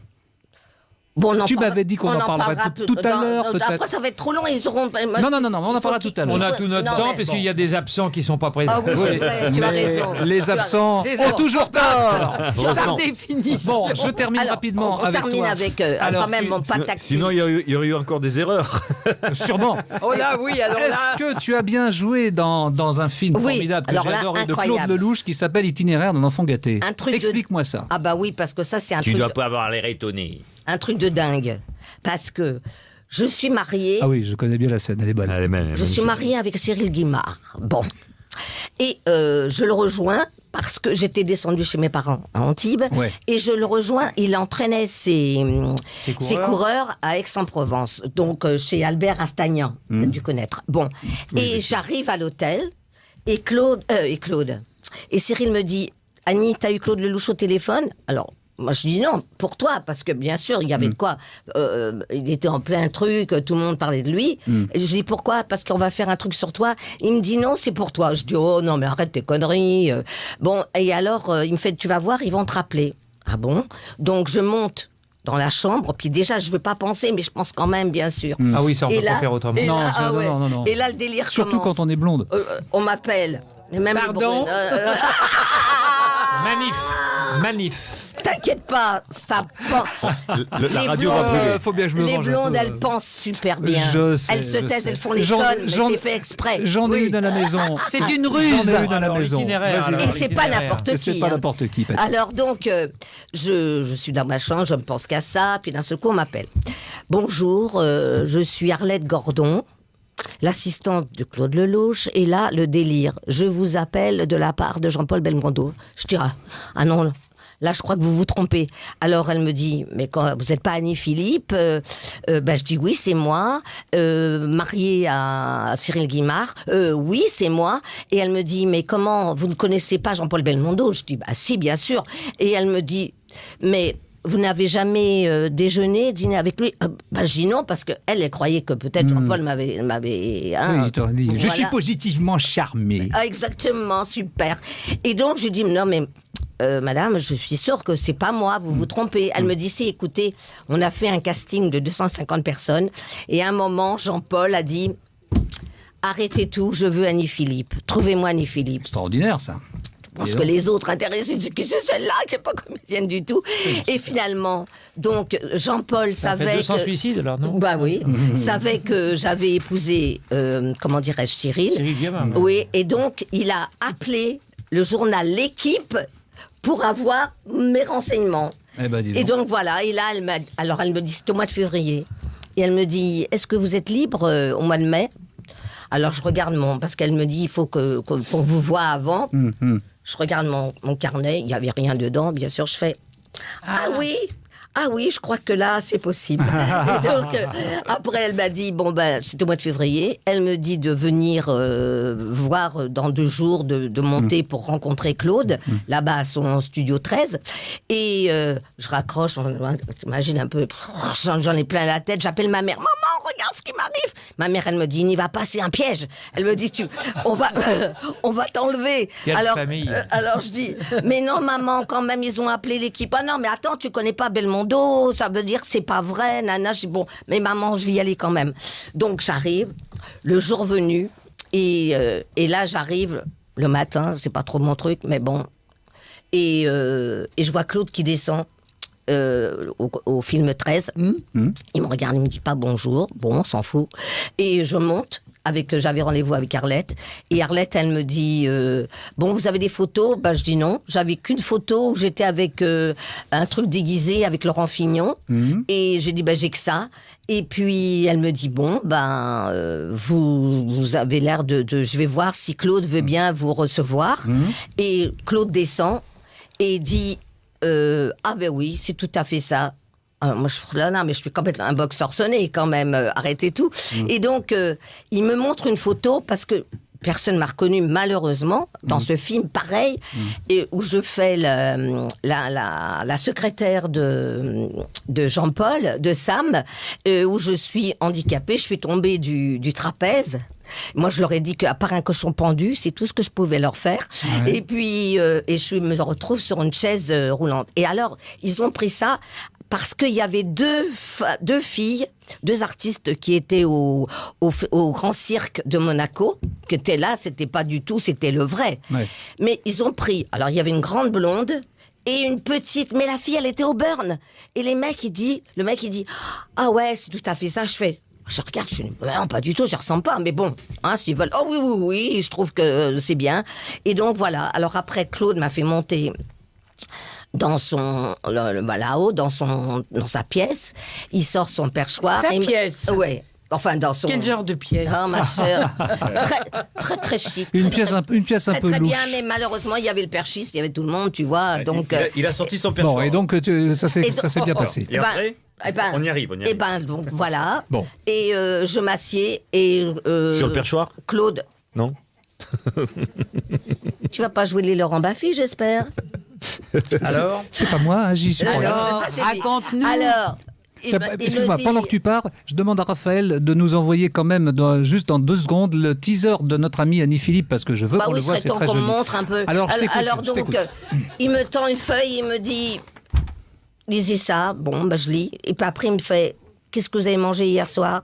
Bon, on en Tu parlera- m'avais dit qu'on en parlerait tout à l'heure, peut-être. Après, ça va être trop long, ils auront... Non, on en parlera tout à l'heure. On a tout notre Non, temps mais parce bon. qu'il y a des absents qui sont pas présents. Ah oui, c'est Oui, vrai, tu as mais raison. les Tu as- absents Désolé. ont toujours tort. Par définition. Bon, je termine Alors, rapidement on avec termine toi. avec Alors, quand même tu- mon pas taxi. Sinon, il y aurait eu encore des erreurs. Sûrement. Oh là, oui, alors Est-ce que tu as bien joué dans un film Oui, formidable que alors j'ai là, adoré de Claude incroyable. Lelouch qui s'appelle Itinéraire d'un enfant gâté? Un truc de- Explique-moi ça. Ah bah oui, parce que ça, c'est Tu dois pas avoir l'air étonné. un truc de dingue. Parce que je suis mariée, Ah oui, je connais bien la scène, elle est bonne. je suis mariée avec Cyril Guimard. Bon. Et je le rejoins parce que j'étais descendue chez mes parents à Antibes. Ouais. Et je le rejoins, il entraînait ses coureurs. coureurs à Aix-en-Provence. Donc chez Albert Astagnan, tu as dû connaître. Bon. Et j'arrive à l'hôtel et Claude. Et Cyril me dit, Annie, t'as eu Claude Lelouch au téléphone? Alors, moi, je dis non, pour toi, parce que bien sûr, il y avait de quoi. Il était en plein truc, tout le monde parlait de lui. Et je dis pourquoi? Parce qu'on va faire un truc sur toi. Il me dit non, c'est pour toi. Je dis oh non, mais arrête tes conneries. Bon, et alors, il me fait, tu vas voir, ils vont te rappeler. Ah bon? Donc, je monte dans la chambre, puis déjà, je veux pas penser, mais je pense quand même, bien sûr. Ah oui, ça on Et peut là- pas faire autrement. et Non, là, ça- non. Et là, le délire Surtout commence. quand on est blonde. On m'appelle. Mais même le Pardon bruit, Manif. T'inquiète pas, ça pense. La Les radio va blondes, brûler. Faut bien que je me Les venge un blondes, peu. elles pensent super bien. Je sais, elles se je taisent, sais. elles font les J'en- connes, mais j'en- c'est fait exprès. J'en ai Oui. une à la maison. c'est une ruse. J'en ai une à la Alors, maison. itinéraire, Vas-y. alors. Et c'est pas Itinéraire. n'importe Et qui. c'est pas hein. n'importe qui. Patrick. Alors donc, je suis dans ma chambre, je ne pense qu'à ça, puis d'un seul coup, on m'appelle. Bonjour, je suis Arlette Gordon, l'assistante de Claude Lelouch, et là, le délire. Je vous appelle de la part de Jean-Paul Belmondo. Je dis, ah non, là, je crois que vous vous trompez. Alors, elle me dit, mais quand vous n'êtes pas Annie Philippe? Je dis, oui, c'est moi. Mariée à Cyril Guimard? Oui, c'est moi. Et elle me dit, mais comment, vous ne connaissez pas Jean-Paul Belmondo? Je dis, bah si, bien sûr. Et elle me dit, mais vous n'avez jamais déjeuné, dîné avec lui? Je dis non, parce qu'elle, elle croyait que peut-être Jean-Paul m'avait Oui, il t'aurait dit, je voilà. suis positivement charmé. Ah, exactement, super. Et donc, je lui dis, non, mais madame, je suis sûre que c'est pas moi, vous vous trompez. Elle me dit, si, écoutez, on a fait un casting de 250 personnes, et à un moment, Jean-Paul a dit, arrêtez tout, je veux Annie Philippe. Trouvez-moi Annie Philippe. Extraordinaire, ça. Parce que les autres intéressés, c'est qui c'est celle-là qui n'est pas comédienne du tout. Et finalement, donc, Jean-Paul Ça fait savait 200 que... suicides alors, non? Bah oui, savait que j'avais épousé, comment dirais-je, Cyril. Cyril Guimard. Oui, et donc il a appelé le journal L'Équipe pour avoir mes renseignements. Eh ben, dis Et donc. donc voilà, et là, elle me dit, c'est au mois de février. Et elle me dit, est-ce que vous êtes libre au mois de mai? Alors je regarde parce qu'elle me dit, il faut qu'on vous voit avant. Je regarde mon carnet, il n'y avait rien dedans, bien sûr, je fais, ah oui, je crois que là, c'est possible. Et donc, après, elle m'a dit, c'est au mois de février, elle me dit de venir voir dans 2 jours, de monter pour rencontrer Claude, là-bas à son studio 13. Et je raccroche, j'imagine un peu, j'en ai plein la tête, j'appelle ma mère, maman, regarde ce qui m'arrive. Ma mère, elle me dit, il n'y va pas, c'est un piège. Elle me dit, on va t'enlever. Quelle famille. Alors je dis, mais non maman, quand même, ils ont appelé l'équipe. Ah non, mais attends, tu connais pas Belmondo, ça veut dire que c'est pas vrai, nana. Je dis, bon, mais maman, je vais y aller quand même. Donc j'arrive, le jour venu, et là j'arrive le matin, c'est pas trop mon truc, mais bon. Et je vois Claude qui descend. Au film 13, il me regarde, il me dit pas bonjour, bon, on s'en fout, et je monte j'avais rendez-vous avec Arlette, et Arlette, elle me dit bon, vous avez des photos? Je dis non, j'avais qu'une photo où j'étais avec un truc déguisé avec Laurent Fignon, et j'ai dit j'ai que ça. Et puis elle me dit bon, vous avez l'air de je vais voir si Claude veut bien vous recevoir. Et Claude descend et dit oui, c'est tout à fait ça. Moi, mais je suis complètement un boxeur sonné quand même, arrêtez tout. Et donc, il me montre une photo parce que personne ne m'a reconnu malheureusement dans ce film pareil, et où je fais la secrétaire de Jean-Paul, de Sam, où je suis handicapée, je suis tombée du trapèze. Moi, je leur ai dit qu'à part un cochon pendu, c'est tout ce que je pouvais leur faire. Ouais. Et puis, je me retrouve sur une chaise roulante. Et alors, ils ont pris ça parce qu'il y avait deux filles, 2 artistes qui étaient au Grand Cirque de Monaco, qui étaient là, c'était pas du tout, c'était le vrai. Ouais. Mais ils ont pris, alors il y avait une grande blonde et une petite, mais la fille, elle était au burn. Et le mec, il dit, ah ouais, c'est tout à fait ça, je regarde, je dis, non, pas du tout, je ne ressemble pas, mais bon, s'ils veulent, oh oui, je trouve que c'est bien. Et donc voilà, alors après, Claude m'a fait monter dans là-haut, dans sa pièce, il sort son perchoir. Sa pièce? Ouais. Enfin, dans son... Quel genre de pièce? Oh, ma sœur. Très, très chic. Une pièce un peu très louche. Bien, mais malheureusement, il y avait le perchiste, il y avait tout le monde, tu vois. Donc, il a sorti son perchoir. Bon, et donc, ça s'est bien passé. Et après on y arrive. Donc, voilà. Bon. Et je m'assieds et... Sur le perchoir? Claude. Non. Tu vas pas jouer les Laurent Baffy, j'espère. Alors? C'est pas moi, j'y suis. Alors, raconte-nous. Alors... Excuse-moi, pendant que tu pars, je demande à Raphaël de nous envoyer quand même, juste dans 2 secondes, le teaser de notre ami Annie Philippe, parce que je veux qu'on le voit, c'est très joli. Montre un peu. Alors, je t'écoute. Il me tend une feuille, il me dit, lisez ça. Bon, je lis. Et puis après, il me fait, qu'est-ce que vous avez mangé hier soir?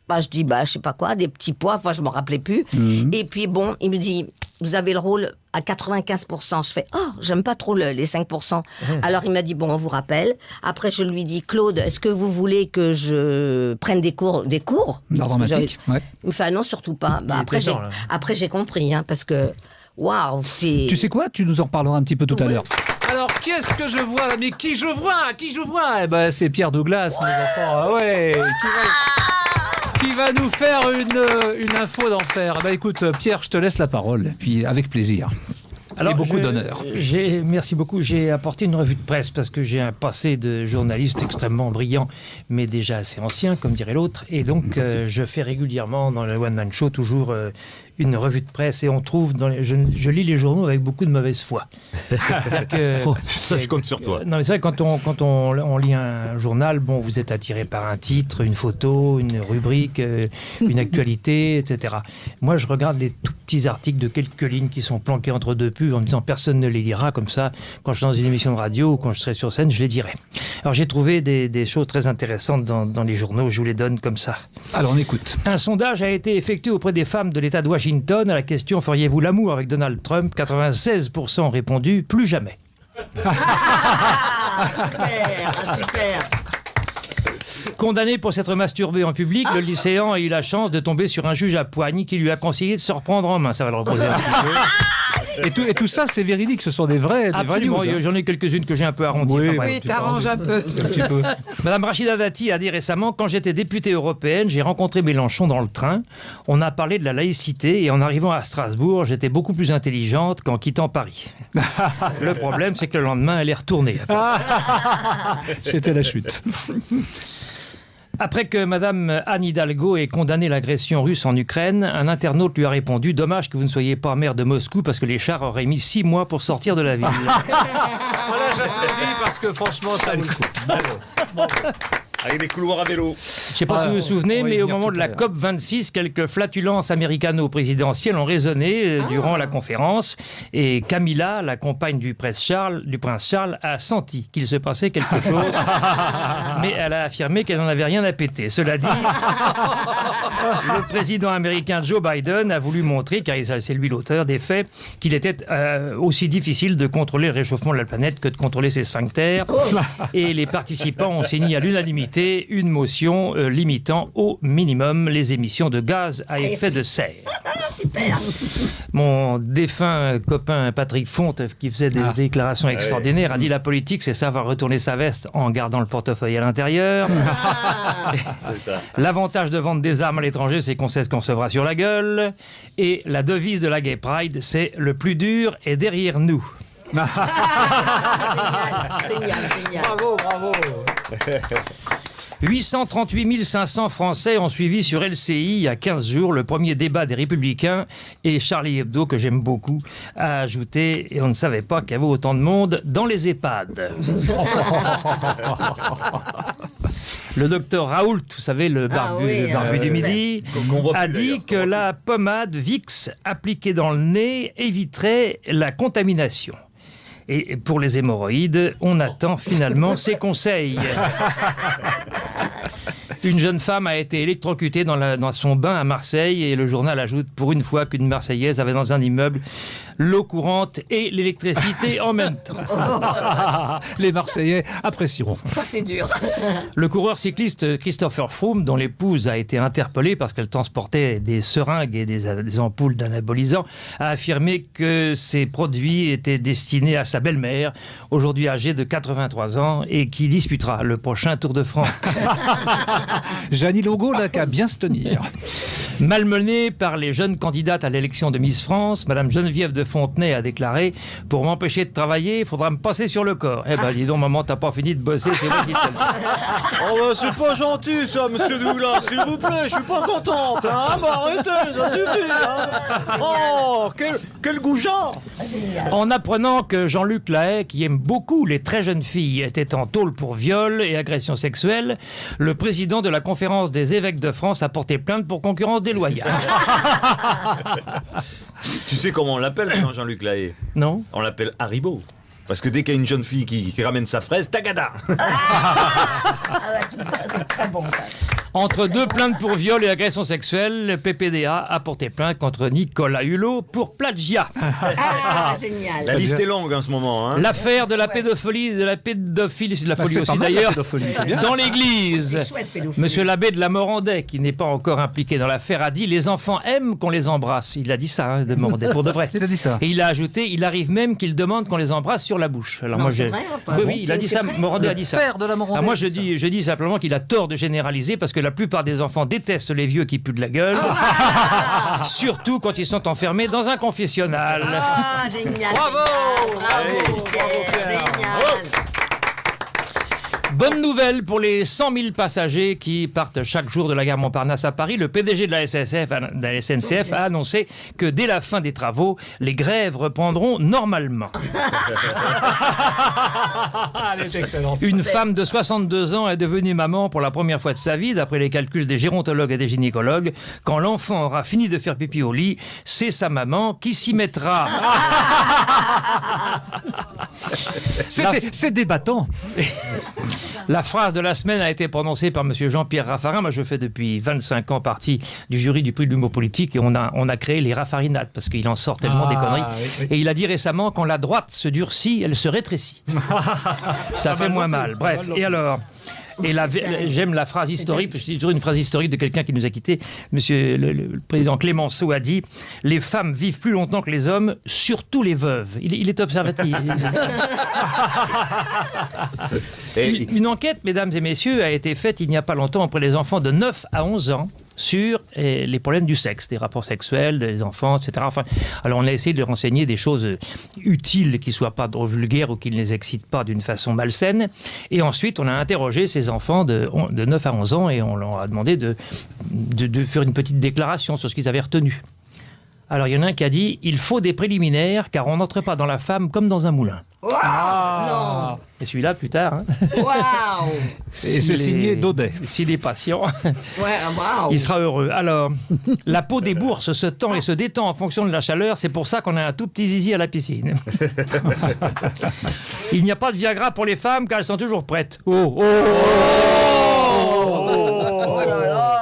Je dis, je sais pas quoi, des petits pois, je m'en rappelais plus. Et puis bon, il me dit, vous avez le rôle à 95%. Je fais, j'aime pas trop les 5%. Alors il m'a dit, bon, on vous rappelle. Après, je lui dis, Claude, est-ce que vous voulez que je prenne des cours? D'art dramatique, ouais. Il me fait, non, surtout pas. Après, j'ai compris, parce que, waouh, c'est... Tu sais quoi? Tu nous en reparleras un petit peu tout à l'heure. Alors, qu'est-ce que je vois? Mais qui je vois? C'est Pierre Douglas, mes enfants. Ah ouais, qui va nous faire une info d'enfer. Écoute, Pierre, je te laisse la parole, puis avec plaisir. Alors, et beaucoup d'honneur. Merci beaucoup. J'ai apporté une revue de presse parce que j'ai un passé de journaliste extrêmement brillant, mais déjà assez ancien, comme dirait l'autre. Et donc, je fais régulièrement dans le One Man Show toujours une revue de presse et on trouve, je lis les journaux avec beaucoup de mauvaise foi. Ça, je compte sur toi. Non, mais c'est vrai, quand on lit un journal, bon, vous êtes attiré par un titre, une photo, une rubrique, une actualité, etc. Moi, je regarde les tout petits articles de quelques lignes qui sont planqués entre 2 pubs en me disant personne ne les lira, comme ça, quand je suis dans une émission de radio ou quand je serai sur scène, je les dirai. Alors, j'ai trouvé des choses très intéressantes dans les journaux, je vous les donne comme ça. Alors, on écoute. Un sondage a été effectué auprès des femmes de l'État de Washington à la question « Feriez-vous l'amour avec Donald Trump ?» 96% ont répondu « Plus jamais ». Super. Condamné pour s'être masturbé en public, le lycéen a eu la chance de tomber sur un juge à Poigne qui lui a conseillé de se reprendre en main. Ça va le reposer un petit peu. Et tout ça, c'est véridique, ce sont des vraies Absolument, news, hein. J'en ai quelques-unes que j'ai un peu arrondies. Oui, Enfin, bref. Oui, t'arranges un peu. Un petit peu. Madame Rachida Dati a dit récemment, quand j'étais députée européenne, j'ai rencontré Mélenchon dans le train. On a parlé de la laïcité et en arrivant à Strasbourg, j'étais beaucoup plus intelligente qu'en quittant Paris. Le problème, c'est que le lendemain, elle est retournée. C'était la chute. Après que Madame Anne Hidalgo ait condamné l'agression russe en Ukraine, un internaute lui a répondu « Dommage que vous ne soyez pas maire de Moscou parce que les chars auraient mis 6 mois pour sortir de la ville. » Voilà, j'applaudis parce que franchement, ça vaut le coup. Avec des couloirs à vélo. Je ne sais pas si vous vous souvenez, on va y mais au venir moment tout de à la l'heure. COP26, quelques flatulences américano-présidentielles ont résonné durant la conférence. Et Camilla, la compagne du prince Charles, a senti qu'il se passait quelque chose. Mais elle a affirmé qu'elle n'en avait rien à péter. Cela dit, le président américain Joe Biden a voulu montrer, car c'est lui l'auteur des faits, qu'il était aussi difficile de contrôler le réchauffement de la planète que de contrôler ses sphincters. Et les participants ont signé à l'unanimité une motion limitant au minimum les émissions de gaz à effet de serre. Super. Mon défunt copain Patrick Fonte, qui faisait des déclarations extraordinaires, a dit la politique, c'est savoir retourner sa veste en gardant le portefeuille à l'intérieur. C'est ça. L'avantage de vendre des armes à l'étranger, c'est qu'on sait ce qu'on se fera sur la gueule. Et la devise de la Gay Pride, c'est le plus dur est derrière nous. Génial, génial. Bravo, bravo. 838 500 Français ont suivi sur LCI il y a 15 jours le premier débat des Républicains et Charlie Hebdo, que j'aime beaucoup, a ajouté « Et on ne savait pas qu'il y avait autant de monde dans les EHPAD ». Le docteur Raoult, vous savez, le barbu, oui, le barbu du midi, Qu'on voit a plus, dit d'ailleurs, que la pommade Vicks appliquée dans le nez éviterait la contamination. Et pour les hémorroïdes, on attend finalement ses conseils. Une jeune femme a été électrocutée dans son bain à Marseille et le journal ajoute pour une fois qu'une Marseillaise avait dans un immeuble l'eau courante et l'électricité en même temps. Les Marseillais apprécieront. Ça, c'est dur. Le coureur cycliste Christopher Froome, dont l'épouse a été interpellée parce qu'elle transportait des seringues et des ampoules d'anabolisants, a affirmé que ces produits étaient destinés à sa belle-mère, aujourd'hui âgée de 83 ans et qui disputera le prochain Tour de France. Jeannie Longo n'a qu'à bien se tenir. Malmenée par les jeunes candidates à l'élection de Miss France, Madame Geneviève de Fontenay a déclaré « Pour m'empêcher de travailler, il faudra me passer sur le corps. » Eh ben, dis donc, maman, t'as pas fini de bosser, c'est vrai qu'il te le dit. Oh bah c'est pas gentil ça, monsieur Doula, s'il vous plaît, je suis pas contente, hein. Bah arrêtez, ça suffit, hein. Oh, quel goujat. En apprenant que Jean-Luc Lahaye, qui aime beaucoup les très jeunes filles, était en tôle pour viol et agression sexuelle, le président de la conférence des évêques de France a porté plainte pour concurrence déloyale. Tu sais comment on l'appelle maintenant, Jean-Luc Lahaye? Non ? On l'appelle Haribo. Parce que dès qu'il y a une jeune fille qui ramène sa fraise, tagada. C'est très bon. Ça. Entre deux plaintes pour viol et agression sexuelle, le PPDA a porté plainte contre Nicolas Hulot pour plagiat. Ah, génial. La liste est longue en ce moment, hein. L'affaire de la pédophilie, c'est de la folie c'est pas aussi mal, la d'ailleurs, pédophilie, c'est bien. dans l'église. C'est chouette, pédophilie. Monsieur l'abbé de la Morandais, qui n'est pas encore impliqué dans l'affaire, a dit « Les enfants aiment qu'on les embrasse ». Il a dit ça, hein, de Morandais, pour de vrai. Il a dit ça. Et il a ajouté « Il arrive même qu'il demande qu'on les embrasse sur la bouche ». Alors Non, moi, c'est j'ai... vrai, enfin, Oui, bon, oui, il a c'est- dit c'est ça, vrai. Morandais a dit ça. Père de la Morandais. Ah, moi, je dis simplement qu'il a tort de généraliser parce que la plupart des enfants détestent les vieux qui puent de la gueule, surtout quand ils sont enfermés dans un confessionnal. Ah, génial. Bravo, génial, bravo, Pierre, génial. Bonne nouvelle pour les 100 000 passagers qui partent chaque jour de la gare Montparnasse à Paris. Le PDG de la SNCF a annoncé que dès la fin des travaux, les grèves reprendront normalement. Elle est excellente. Une femme de 62 ans est devenue maman pour la première fois de sa vie, d'après les calculs des gérontologues et des gynécologues. Quand l'enfant aura fini de faire pipi au lit, c'est sa maman qui s'y mettra. C'est débattant. La phrase de la semaine a été prononcée par M. Jean-Pierre Raffarin. Moi, je fais depuis 25 ans partie du jury du prix de l'humour politique et on a créé les Raffarinades parce qu'il en sort tellement des conneries. Oui, oui. Et il a dit récemment, quand la droite se durcit, elle se rétrécit. Ça fait moins mal. Bref, et alors Et j'aime la phrase historique, je dis toujours une phrase historique de quelqu'un qui nous a quittés. Monsieur le président Clémenceau a dit « Les femmes vivent plus longtemps que les hommes, surtout les veuves ». Il est observatif. Une enquête, mesdames et messieurs, a été faite il n'y a pas longtemps auprès des enfants de 9 à 11 ans sur les problèmes du sexe, des rapports sexuels des enfants, etc. Enfin, alors on a essayé de renseigner des choses utiles qui ne soient pas trop vulgaires ou qui ne les excitent pas d'une façon malsaine. Et ensuite, on a interrogé ces enfants de 9 à 11 ans et on leur a demandé de faire une petite déclaration sur ce qu'ils avaient retenu. Alors, il y en a un qui a dit « Il faut des préliminaires, car on n'entre pas dans la femme comme dans un moulin. » Non. Et celui-là, plus tard. Hein. Waouh. Et c'est signé Daudet. S'il est patient, Waouh. il sera heureux. Alors, la peau des bourses se tend et se détend en fonction de la chaleur. C'est pour ça qu'on a un tout petit zizi à la piscine. Il n'y a pas de Viagra pour les femmes, car elles sont toujours prêtes. Oh, oh, Oh là là.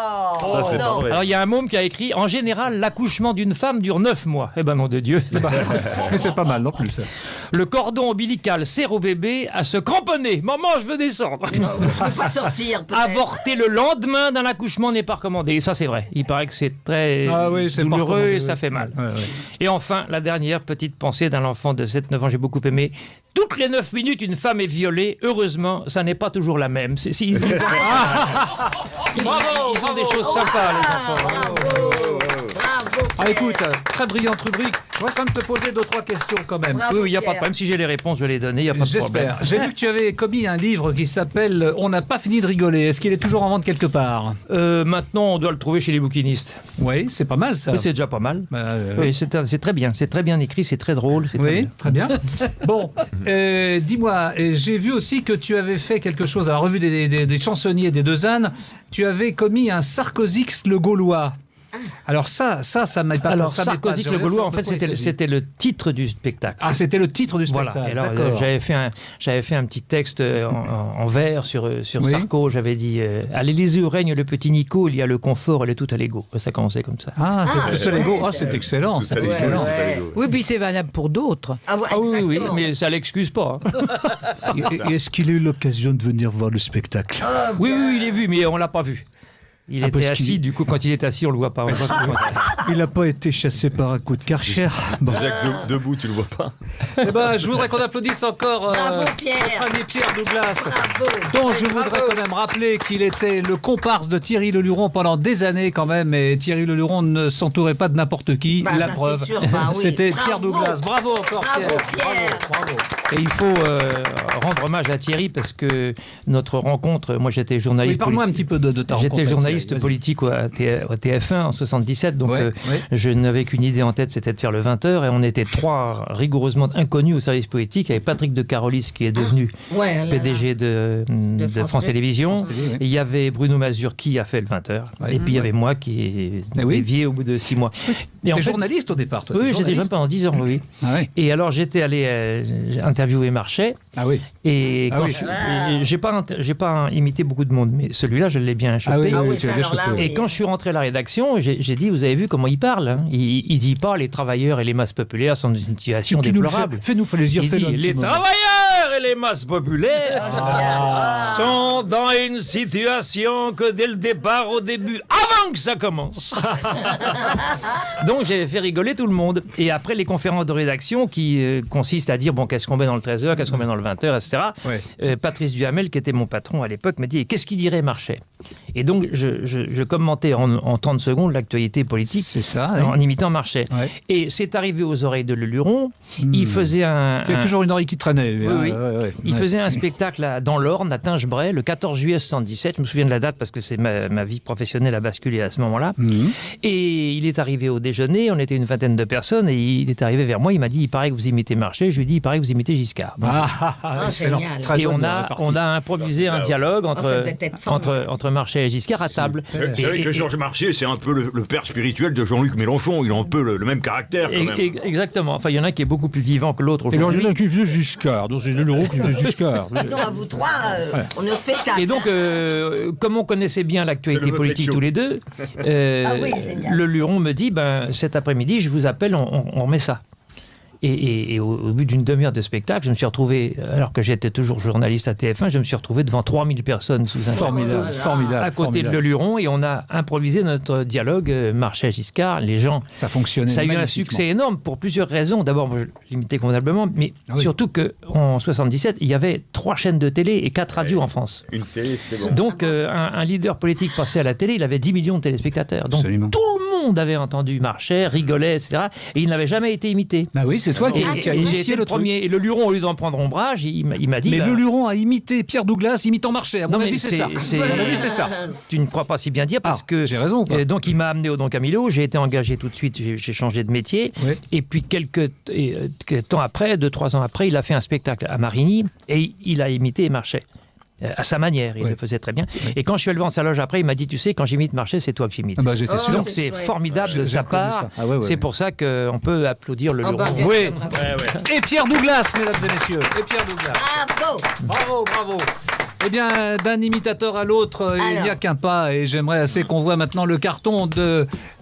Ça, c'est pas vrai. Alors, il y a un môme qui a écrit « En général, l'accouchement d'une femme dure 9 mois. » Eh ben, nom de Dieu. Mais c'est pas mal non plus, ça. Le cordon ombilical sert au bébé à se cramponner. Maman, je veux descendre. Je ne peux pas sortir, peut-être. Avorter le lendemain d'un accouchement n'est pas recommandé. Et ça, c'est vrai. Il paraît que c'est très c'est pas douloureux recommandé, et ça fait mal. Ouais. Et enfin, la dernière petite pensée d'un enfant de 7-9 ans, j'ai beaucoup aimé. Toutes les 9 minutes, une femme est violée. Heureusement, ça n'est pas toujours la même. Bravo, ils ont des choses sympas, les enfants. Bravo. Ah, écoute, très brillante rubrique. Je voudrais quand même te poser 2-3 questions quand même. Bravo, Oui, il n'y a pas de Pierre. problème. Si j'ai les réponses, je vais les donner. Il n'y a pas de problème. J'espère. J'ai vu que tu avais commis un livre qui s'appelle « On n'a pas fini de rigoler ». Est-ce qu'il est toujours en vente quelque part? Maintenant, on doit le trouver chez les bouquinistes. Oui, c'est pas mal ça. Mais c'est déjà pas mal. Bah, Oui, c'est très bien. C'est très bien écrit, c'est très drôle. C'est Oui, très bien. très bien. Bon, dis-moi, j'ai vu aussi que tu avais fait quelque chose à la revue des chansonniers des Deux Ânes. Tu avais commis un Sarkozix le Gaulois. Alors ça m'a pas. Alors, ça Sarkozy m'épate. le Gaulois, en De fait, quoi il s'agit c'était le titre du spectacle. Ah, c'était le titre du spectacle. Voilà. Et alors, D'accord. j'avais fait un petit texte en vers sur Oui. Sarko. J'avais dit à l'Élysée où règne le petit Nico, il y a le confort et le tout à l'ego. Ça commençait comme ça. Ah, c'est c'est Lego. vrai. Ah, c'est excellent. C'est Ouais, excellent. ouais. Oui, puis c'est valable pour d'autres. Ah, ouais, Ah oui, oui, exactement. mais ça l'excuse pas. Hein. Et est-ce qu'il a eu l'occasion de venir voir le spectacle? Oui, oui, il est vu, mais on l'a pas vu. Il Ah, était parce assis, qu'il- du coup, quand il est assis, on le voit pas. On le voit pas. Il n'a pas été chassé par un coup de Karcher. Bon. Jacques, debout, tu le vois pas. Eh ben, je voudrais qu'on applaudisse encore Bravo, Pierre. notre ami Pierre Douglas, Bravo. dont je voudrais quand même rappeler qu'il était le comparse de Thierry Leluron pendant des années quand même, et Thierry Leluron ne s'entourait pas de n'importe qui, Bah, la ça, preuve. c'est sûr, bah oui. C'était Bravo. Pierre Douglas. Bravo encore Bravo, Pierre. Pierre. Bravo. Et il faut rendre hommage à Thierry parce que notre rencontre, moi j'étais journaliste. Oui, parle-moi un politique. petit peu de ta rencontre. J'étais avec journaliste Thierry, vas-y. politique au TF1 en 77, donc Ouais, ouais. je n'avais qu'une idée en tête, c'était de faire le 20h, et on était 3 rigoureusement inconnus au service politique, avec Patrick de Carolis qui est devenu Ouais, là, là. PDG de France Télévisions, France Télé, oui. et il y avait Bruno Mazur qui a fait le 20h, Ouais. et puis il y avait moi qui ai Eh oui. dévié au bout de 6 mois. Et T'es journaliste au départ, toi. oui, t'es j'étais jeune journaliste. pendant 10 ans, oui. Ah oui. Et alors j'étais allé interviewer Marchais, Ah oui. et Ah quand oui. j'ai pas imité beaucoup de monde, mais celui-là je l'ai bien chopé. Ah oui, Ah oui, oui, tu ça, as bien alors là, chopé. oui. Et quand je suis rentré à la rédaction, j'ai dit, vous avez vu comment il parle, hein. Il dit pas les travailleurs et les masses populaires sont dans une situation Tu nous le déplorable. fais-nous plaisir. Il fais-le dit, un petit les moment. travailleurs et les masses populaires Ah. sont dans une situation que dès le départ, au début, avant que ça commence. Donc j'ai fait rigoler tout le monde. Et après les conférences de rédaction qui consistent à dire, bon, qu'est-ce qu'on met dans le 13h, qu'est-ce qu'on met dans le 20h, etc. Ouais. Patrice Duhamel, qui était mon patron à l'époque, m'a dit, qu'est-ce qu'il dirait Marchais? Et donc je commentais en 30 secondes l'actualité politique C'est ça. en imitant Marchais. Ouais. Et c'est arrivé aux oreilles de Leluron. Il faisait Tu as toujours une oreille qui traînait. lui, hein. oui. Il Ouais. faisait un spectacle dans l'Orne, à Tingebray, le 14 juillet 77. Je me souviens de la date parce que c'est ma vie professionnelle a basculé à ce moment-là. Mhm. Et il est arrivé au déjeuner, on était une vingtaine de personnes, et il est arrivé vers moi, il m'a dit, il paraît que vous imitez Marchais. Je lui ai dit, il paraît que vous imitez Giscard. Bon. Ah, excellent. génial. Très Et bonne on a répartie. improvisé un dialogue ça devait être fort. entre Marchais et Giscard à table. C'est vrai que Georges Marchais, c'est un peu le père spirituel de Jean-Luc Mélenchon. Il a un peu le même caractère, quand même. Exactement. Enfin, il y en a qui est beaucoup plus vivant que l'autre Et alors, il y aujourd'hui. en a qui faisait Giscard. Donc, c'est Leluron qui faisait Giscard. Dis donc, à vous trois, on est au spectacle. Et donc, comme on connaissait bien C'est l'actualité le politique Muppet tous les deux, Ah oui, génial. le Luron me dit, cet après-midi, je vous appelle, on remet ça. Et au bout d'une demi-heure de spectacle, je me suis retrouvé, alors que j'étais toujours journaliste à TF1, je me suis retrouvé devant 3000 personnes sous un Formidable, formidable. à côté de formidable. Le Luron, et on a improvisé notre dialogue Marchais-Giscard. Les gens, Ça fonctionnait. ça a eu un magnifiquement. succès énorme pour plusieurs raisons. D'abord, moi, je l'imitais convenablement, mais Ah oui. surtout qu'en 77, il y avait 3 chaînes de télé et 4 radios en France. Une télé, c'était bon. Donc, un leader politique passé à la télé, il avait 10 millions de téléspectateurs. Donc, Absolument. tout le monde avait entendu Marchais, rigolait, etc. Et il n'avait jamais été imité. Bah oui, c'est toi qui Et as j'ai été initié le truc. premier. Et le Luron, au lieu d'en prendre ombrage, il m'a dit... Mais bah, le Luron a imité Pierre Douglas imitant Marchais. À mon Non, mais avis, c'est ça. c'est- À mon avis, c'est ça. tu ne crois pas si bien dire parce Ah, que... j'ai raison ou pas Donc il m'a amené au Don Camillo, j'ai été engagé tout de suite, j'ai changé de métier. Oui. Et puis quelques temps après, 2-3 ans après, il a fait un spectacle à Marigny et il a imité Marchais. À sa manière, il Oui. le faisait très bien. Et quand je suis allé devant sa loge après, il m'a dit, tu sais, quand j'imite Marchais, c'est toi que j'imite. Ah bah, j'étais sûr. Donc c'est c'est chouette. formidable de J'ai sa reconnu part. ça. Ah ouais, ouais, c'est ouais. pour ça qu'on peut applaudir le Oh, Luron. bah, bien Oui. sûr, bravo. Et Pierre Douglas, mesdames et messieurs. Et Pierre Douglas. Bravo. Bravo, bravo. Eh bien, d'un imitateur à l'autre, il n'y a Alors. qu'un pas. Et j'aimerais assez qu'on voit maintenant le carton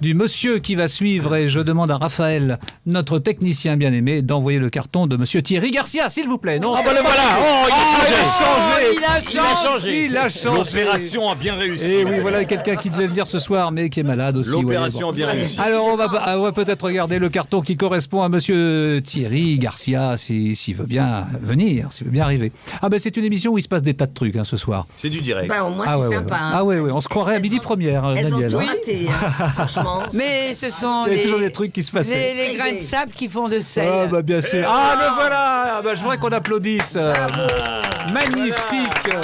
du monsieur qui va suivre. Et je demande à Raphaël, notre technicien bien-aimé, d'envoyer le carton de monsieur Thierry Garcia, s'il vous plaît. Non, Ah bah le voilà. Oh, il a changé. il a changé. Il a changé. L'opération a bien réussi. Et oui, voilà quelqu'un qui devait venir ce soir, mais qui est malade aussi. L'opération ouais, a bien réussi. bon. Alors, on va peut-être regarder le carton qui correspond à monsieur Thierry Garcia, s'il veut bien venir, s'il veut bien arriver. Ah ben, c'est une émission où il se passe des tas de trucs ce soir. C'est du direct. Bah, au moins, Ah c'est ouais, sympa. ouais. hein. Ah ouais, ouais, on se croirait à Elles midi ont- première, Elles ont Daniel. tout hein. raté, franchement. Mais ce sont Il y a les, toujours des trucs qui se passaient. les grains de sable qui font de sel. Ah bah bien sûr. Ah le voilà. Ah, bah, je voudrais qu'on applaudisse. Magnifique.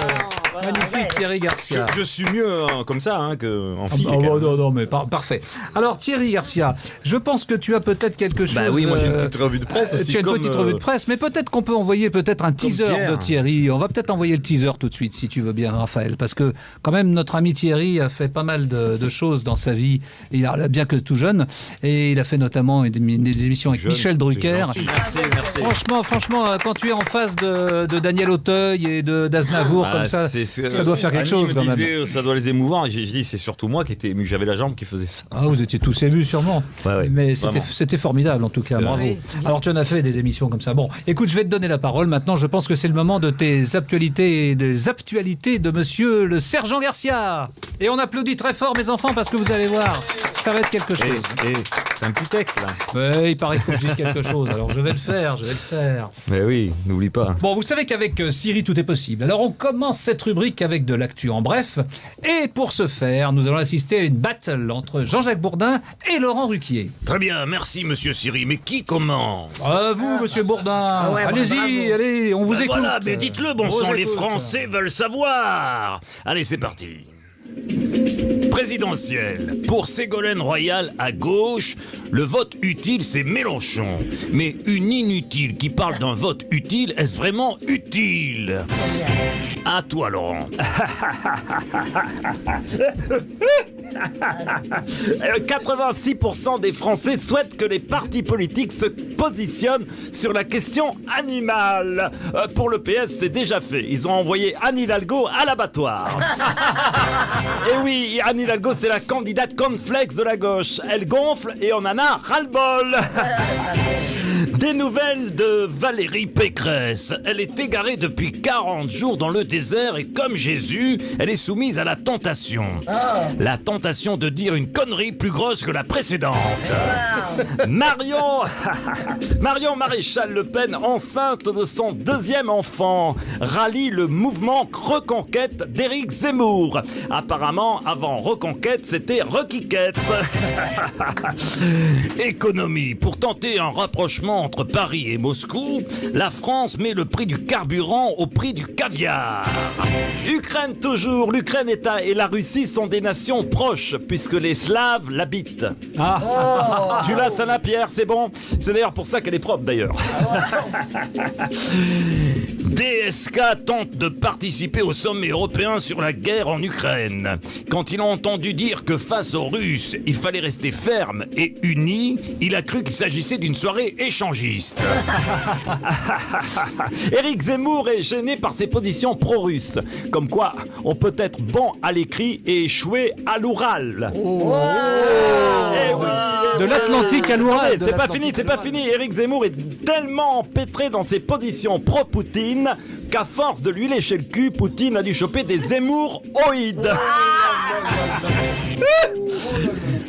Magnifique ouais. Thierry Garcia. Je suis mieux comme ça qu'en Ah fille. bah, quand même. non, non, mais parfait. Alors Thierry Garcia, je pense que tu as peut-être quelque chose. Bah oui, moi j'ai une petite revue de presse aussi. Tu as une comme, petite revue de presse, mais peut-être qu'on peut envoyer peut-être un teaser Pierre. de Thierry. On va peut-être envoyer le teaser tout de suite, si tu veux bien, Raphaël, parce que quand même notre ami Thierry a fait pas mal de choses dans sa vie, bien que tout jeune, et il a fait notamment des émissions avec Jeune, Michel c'est Drucker. gentil. Merci, merci. Franchement, quand tu es en face de Daniel Auteuil et d'Aznavour Ah, comme ça doit faire quelque Annie chose me quand même. disait, ça doit les émouvoir. Et j'ai dit, c'est surtout moi qui étais ému. J'avais la jambe qui faisait ça. Ah, vous étiez tous émus sûrement. Ouais, ouais, Mais vraiment. c'était formidable en tout cas, C'était bravo. vrai. Alors tu en as fait des émissions comme ça. Bon, écoute, je vais te donner la parole maintenant. Je pense que c'est le moment de tes actualités, des actualités de monsieur le sergent Garcia. Et on applaudit très fort mes enfants parce que vous allez voir, ça va être quelque chose. C'est un petit texte là. Ouais, il paraît qu'il faut que je dise quelque chose. Alors je vais le faire. Mais oui, n'oublie pas. Bon, vous savez qu'avec Siri, tout est possible. Alors, on commence cette rubrique avec de l'actu en bref. Et pour ce faire, nous allons assister à une battle entre Jean-Jacques Bourdin et Laurent Ruquier. Très bien, merci Monsieur Siri. Mais qui commence À vous, monsieur Bourdin. Ah ouais, Allez-y, bravo. allez, on vous Ben écoute. voilà, mais dites-le, bon On vous sang, les écoute. Français veulent savoir. Allez, c'est parti. Présidentielle. Pour Ségolène Royal à gauche, le vote utile, c'est Mélenchon. Mais une inutile qui parle d'un vote utile, est-ce vraiment utile? À toi, Laurent. 86% des Français souhaitent que les partis politiques se positionnent sur la question animale. Pour le PS, c'est déjà fait. Ils ont envoyé Anne Hidalgo à l'abattoir. Et oui, Anne Hidalgo, c'est la candidate cornflakes de la gauche. Elle gonfle et on en a ras-le-bol. Des nouvelles de Valérie Pécresse. Elle est égarée depuis 40 jours dans le désert et comme Jésus, elle est soumise à la tentation. La tentation de dire une connerie plus grosse que la précédente. Marion Maréchal Le Pen, enceinte de son deuxième enfant, rallie le mouvement Reconquête d'Éric Zemmour. Apparemment, avant Reconquête, c'était Requiquette. Économie. Pour tenter un rapprochement entre Paris et Moscou, la France met le prix du carburant au prix du caviar. Ukraine toujours. L'Ukraine et la Russie sont des nations proches, puisque les Slaves l'habitent. Tu l'as, Saint-Pierre, c'est bon. C'est d'ailleurs pour ça qu'elle est propre, d'ailleurs. DSK tente de participer au sommet européen sur la guerre en Ukraine. Quand il a entendu dire que face aux Russes, il fallait rester ferme et uni, il a cru qu'il s'agissait d'une soirée échangiste. Éric Zemmour est gêné par ses positions pro-russes. Comme quoi, on peut être bon à l'écrit et échouer à l'oral. Eh oui, De l'Atlantique à l'Oural. C'est pas fini, c'est pas fini. Éric Zemmour est tellement empêtré dans ses positions pro-Poutine qu'à force de lui lécher le cul, Poutine a dû choper des Zemmour-oïdes.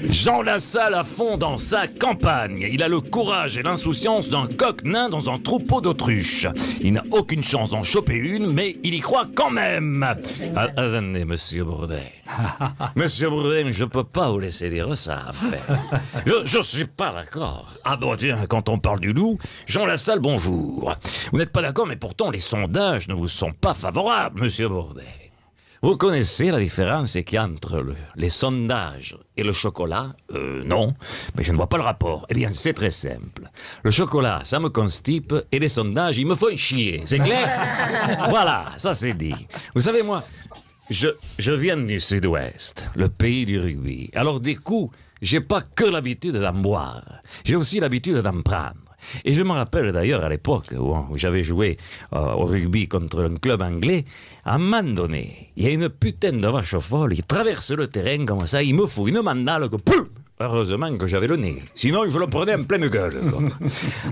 Jean Lassalle à fond dans sa campagne. Il a le courage et l'insouciance d'un coq nain dans un troupeau d'autruches. Il n'a aucune chance d'en choper une, mais il y croit quand même. Attendez, monsieur Bourdin. Monsieur Bourdin, je peux pas vous laisser dire ça, en fait. Je suis pas d'accord. Ah bon, tiens, quand on parle du loup, Jean Lassalle, bonjour. Vous n'êtes pas d'accord, mais pourtant les sondages ne vous sont pas favorables, monsieur Bourdin. Vous connaissez la différence qu'il y a entre les sondages et le chocolat? Non, mais je ne vois pas le rapport. Eh bien, c'est très simple. Le chocolat, ça me constipe, et les sondages, ils me font chier. C'est clair? Voilà, ça c'est dit. Vous savez, moi, je viens du Sud-Ouest, le pays du rugby. Alors, du coup, j'ai pas que l'habitude d'en boire. J'ai aussi l'habitude d'en prendre. Et je me rappelle d'ailleurs à l'époque où j'avais joué au rugby contre un club anglais, à un moment donné, il y a une putain de vache folle qui traverse le terrain comme ça, il me fout une mandale que poum! Heureusement que j'avais le nez, sinon je le prenais en pleine gueule.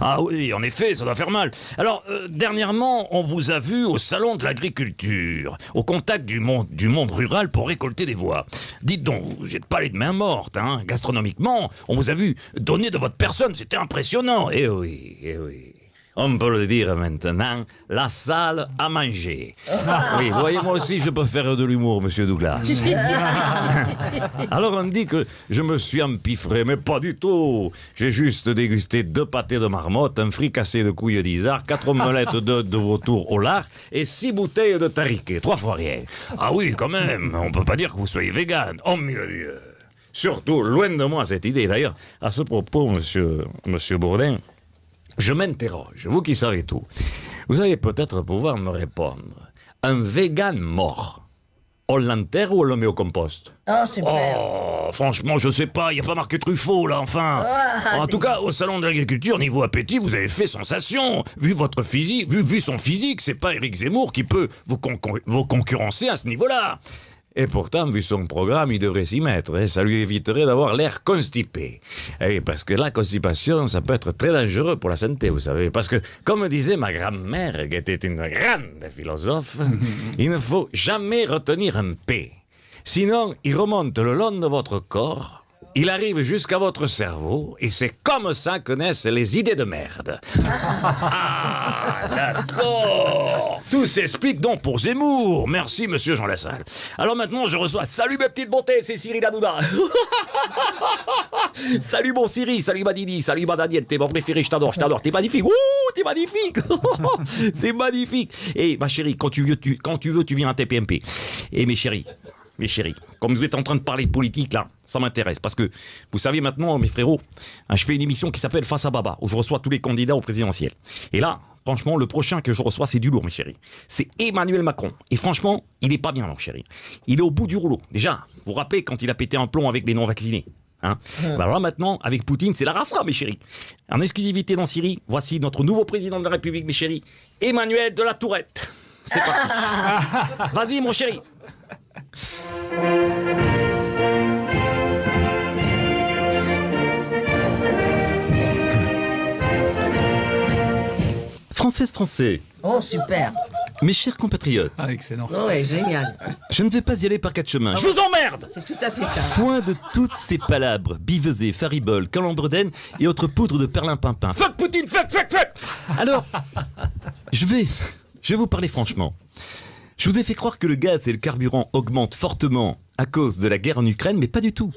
Ah oui, en effet, ça doit faire mal. Alors, dernièrement, on vous a vu au salon de l'agriculture, au contact du monde rural pour récolter des voix. Dites donc, vous n'êtes pas les de main morte, hein. Gastronomiquement, on vous a vu donner de votre personne, c'était impressionnant. Eh oui, eh oui. On peut le dire maintenant, la salle à manger. Oui, vous voyez, moi aussi, je peux faire de l'humour, monsieur Douglas. Alors, on dit que je me suis empiffré, mais pas du tout. J'ai juste dégusté 2 pâtés de marmotte, un fricassé de couilles d'isard, 4 omelettes de vautour au lard et 6 bouteilles de tariquet, 3 fois rien. Ah oui, quand même, on peut pas dire que vous soyez vegan. Oh, mon Dieu. Surtout, loin de moi cette idée. D'ailleurs, à ce propos, monsieur Bourdin, je m'interroge, vous qui savez tout, vous allez peut-être pouvoir me répondre. Un vegan mort, on l'enterre ou on le met au compost? Oh, super. Oh, franchement, je sais pas, il n'y a pas marqué Truffaut, là, enfin. En tout cas, au salon de l'agriculture, niveau appétit, vous avez fait sensation. Vu votre physique, vu son physique, c'est pas Éric Zemmour qui peut vous concurrencer à ce niveau-là. Et pourtant, vu son programme, il devrait s'y mettre. Hein. Ça lui éviterait d'avoir l'air constipé. Et parce que la constipation, ça peut être très dangereux pour la santé, vous savez. Parce que, comme disait ma grand-mère, qui était une grande philosophe, il ne faut jamais retenir un P. Sinon, il remonte le long de votre corps, il arrive jusqu'à votre cerveau, et c'est comme ça que naissent les idées de merde. Ah, d'accord. Tout s'explique donc pour Zemmour. Merci, monsieur Jean Lassalle. Alors maintenant, je reçois... Salut mes petites bontés, c'est Cyril Hanouna. Salut mon Cyril, salut ma Didi, salut ma Daniel, t'es mon préféré, je t'adore, t'es magnifique. Ouh, t'es magnifique. C'est magnifique. Et ma chérie, quand tu veux, tu viens à TPMP. Et mes chéris, comme vous êtes en train de parler politique là, ça m'intéresse parce que vous savez maintenant, mes frérots, je fais une émission qui s'appelle Face à Baba où je reçois tous les candidats au présidentiel. Et là, franchement, le prochain que je reçois, c'est du lourd, mes chéris. C'est Emmanuel Macron. Et franchement, il est pas bien, mon chéri. Il est au bout du rouleau. Déjà, vous vous rappelez quand il a pété un plomb avec les non-vaccinés, hein? Bah alors là, maintenant, avec Poutine, c'est la rafra, mes chéris. En exclusivité dans Syrie, voici notre nouveau président de la République, mes chéris, Emmanuel de la Tourette. C'est parti. Vas-y, mon chéri. Français, Oh, super. mes chers compatriotes, Ah, excellent. Oh, ouais, génial. je ne vais pas y aller par 4 chemins. Je vous emmerde! C'est tout à fait ça. Foin de toutes ces palabres, bivesées, fariboles, calembredaines et autres poudres de perlimpinpin. Fuck Poutine, fuck! Alors, je vais vous parler franchement. Je vous ai fait croire que le gaz et le carburant augmentent fortement à cause de la guerre en Ukraine, mais pas du tout.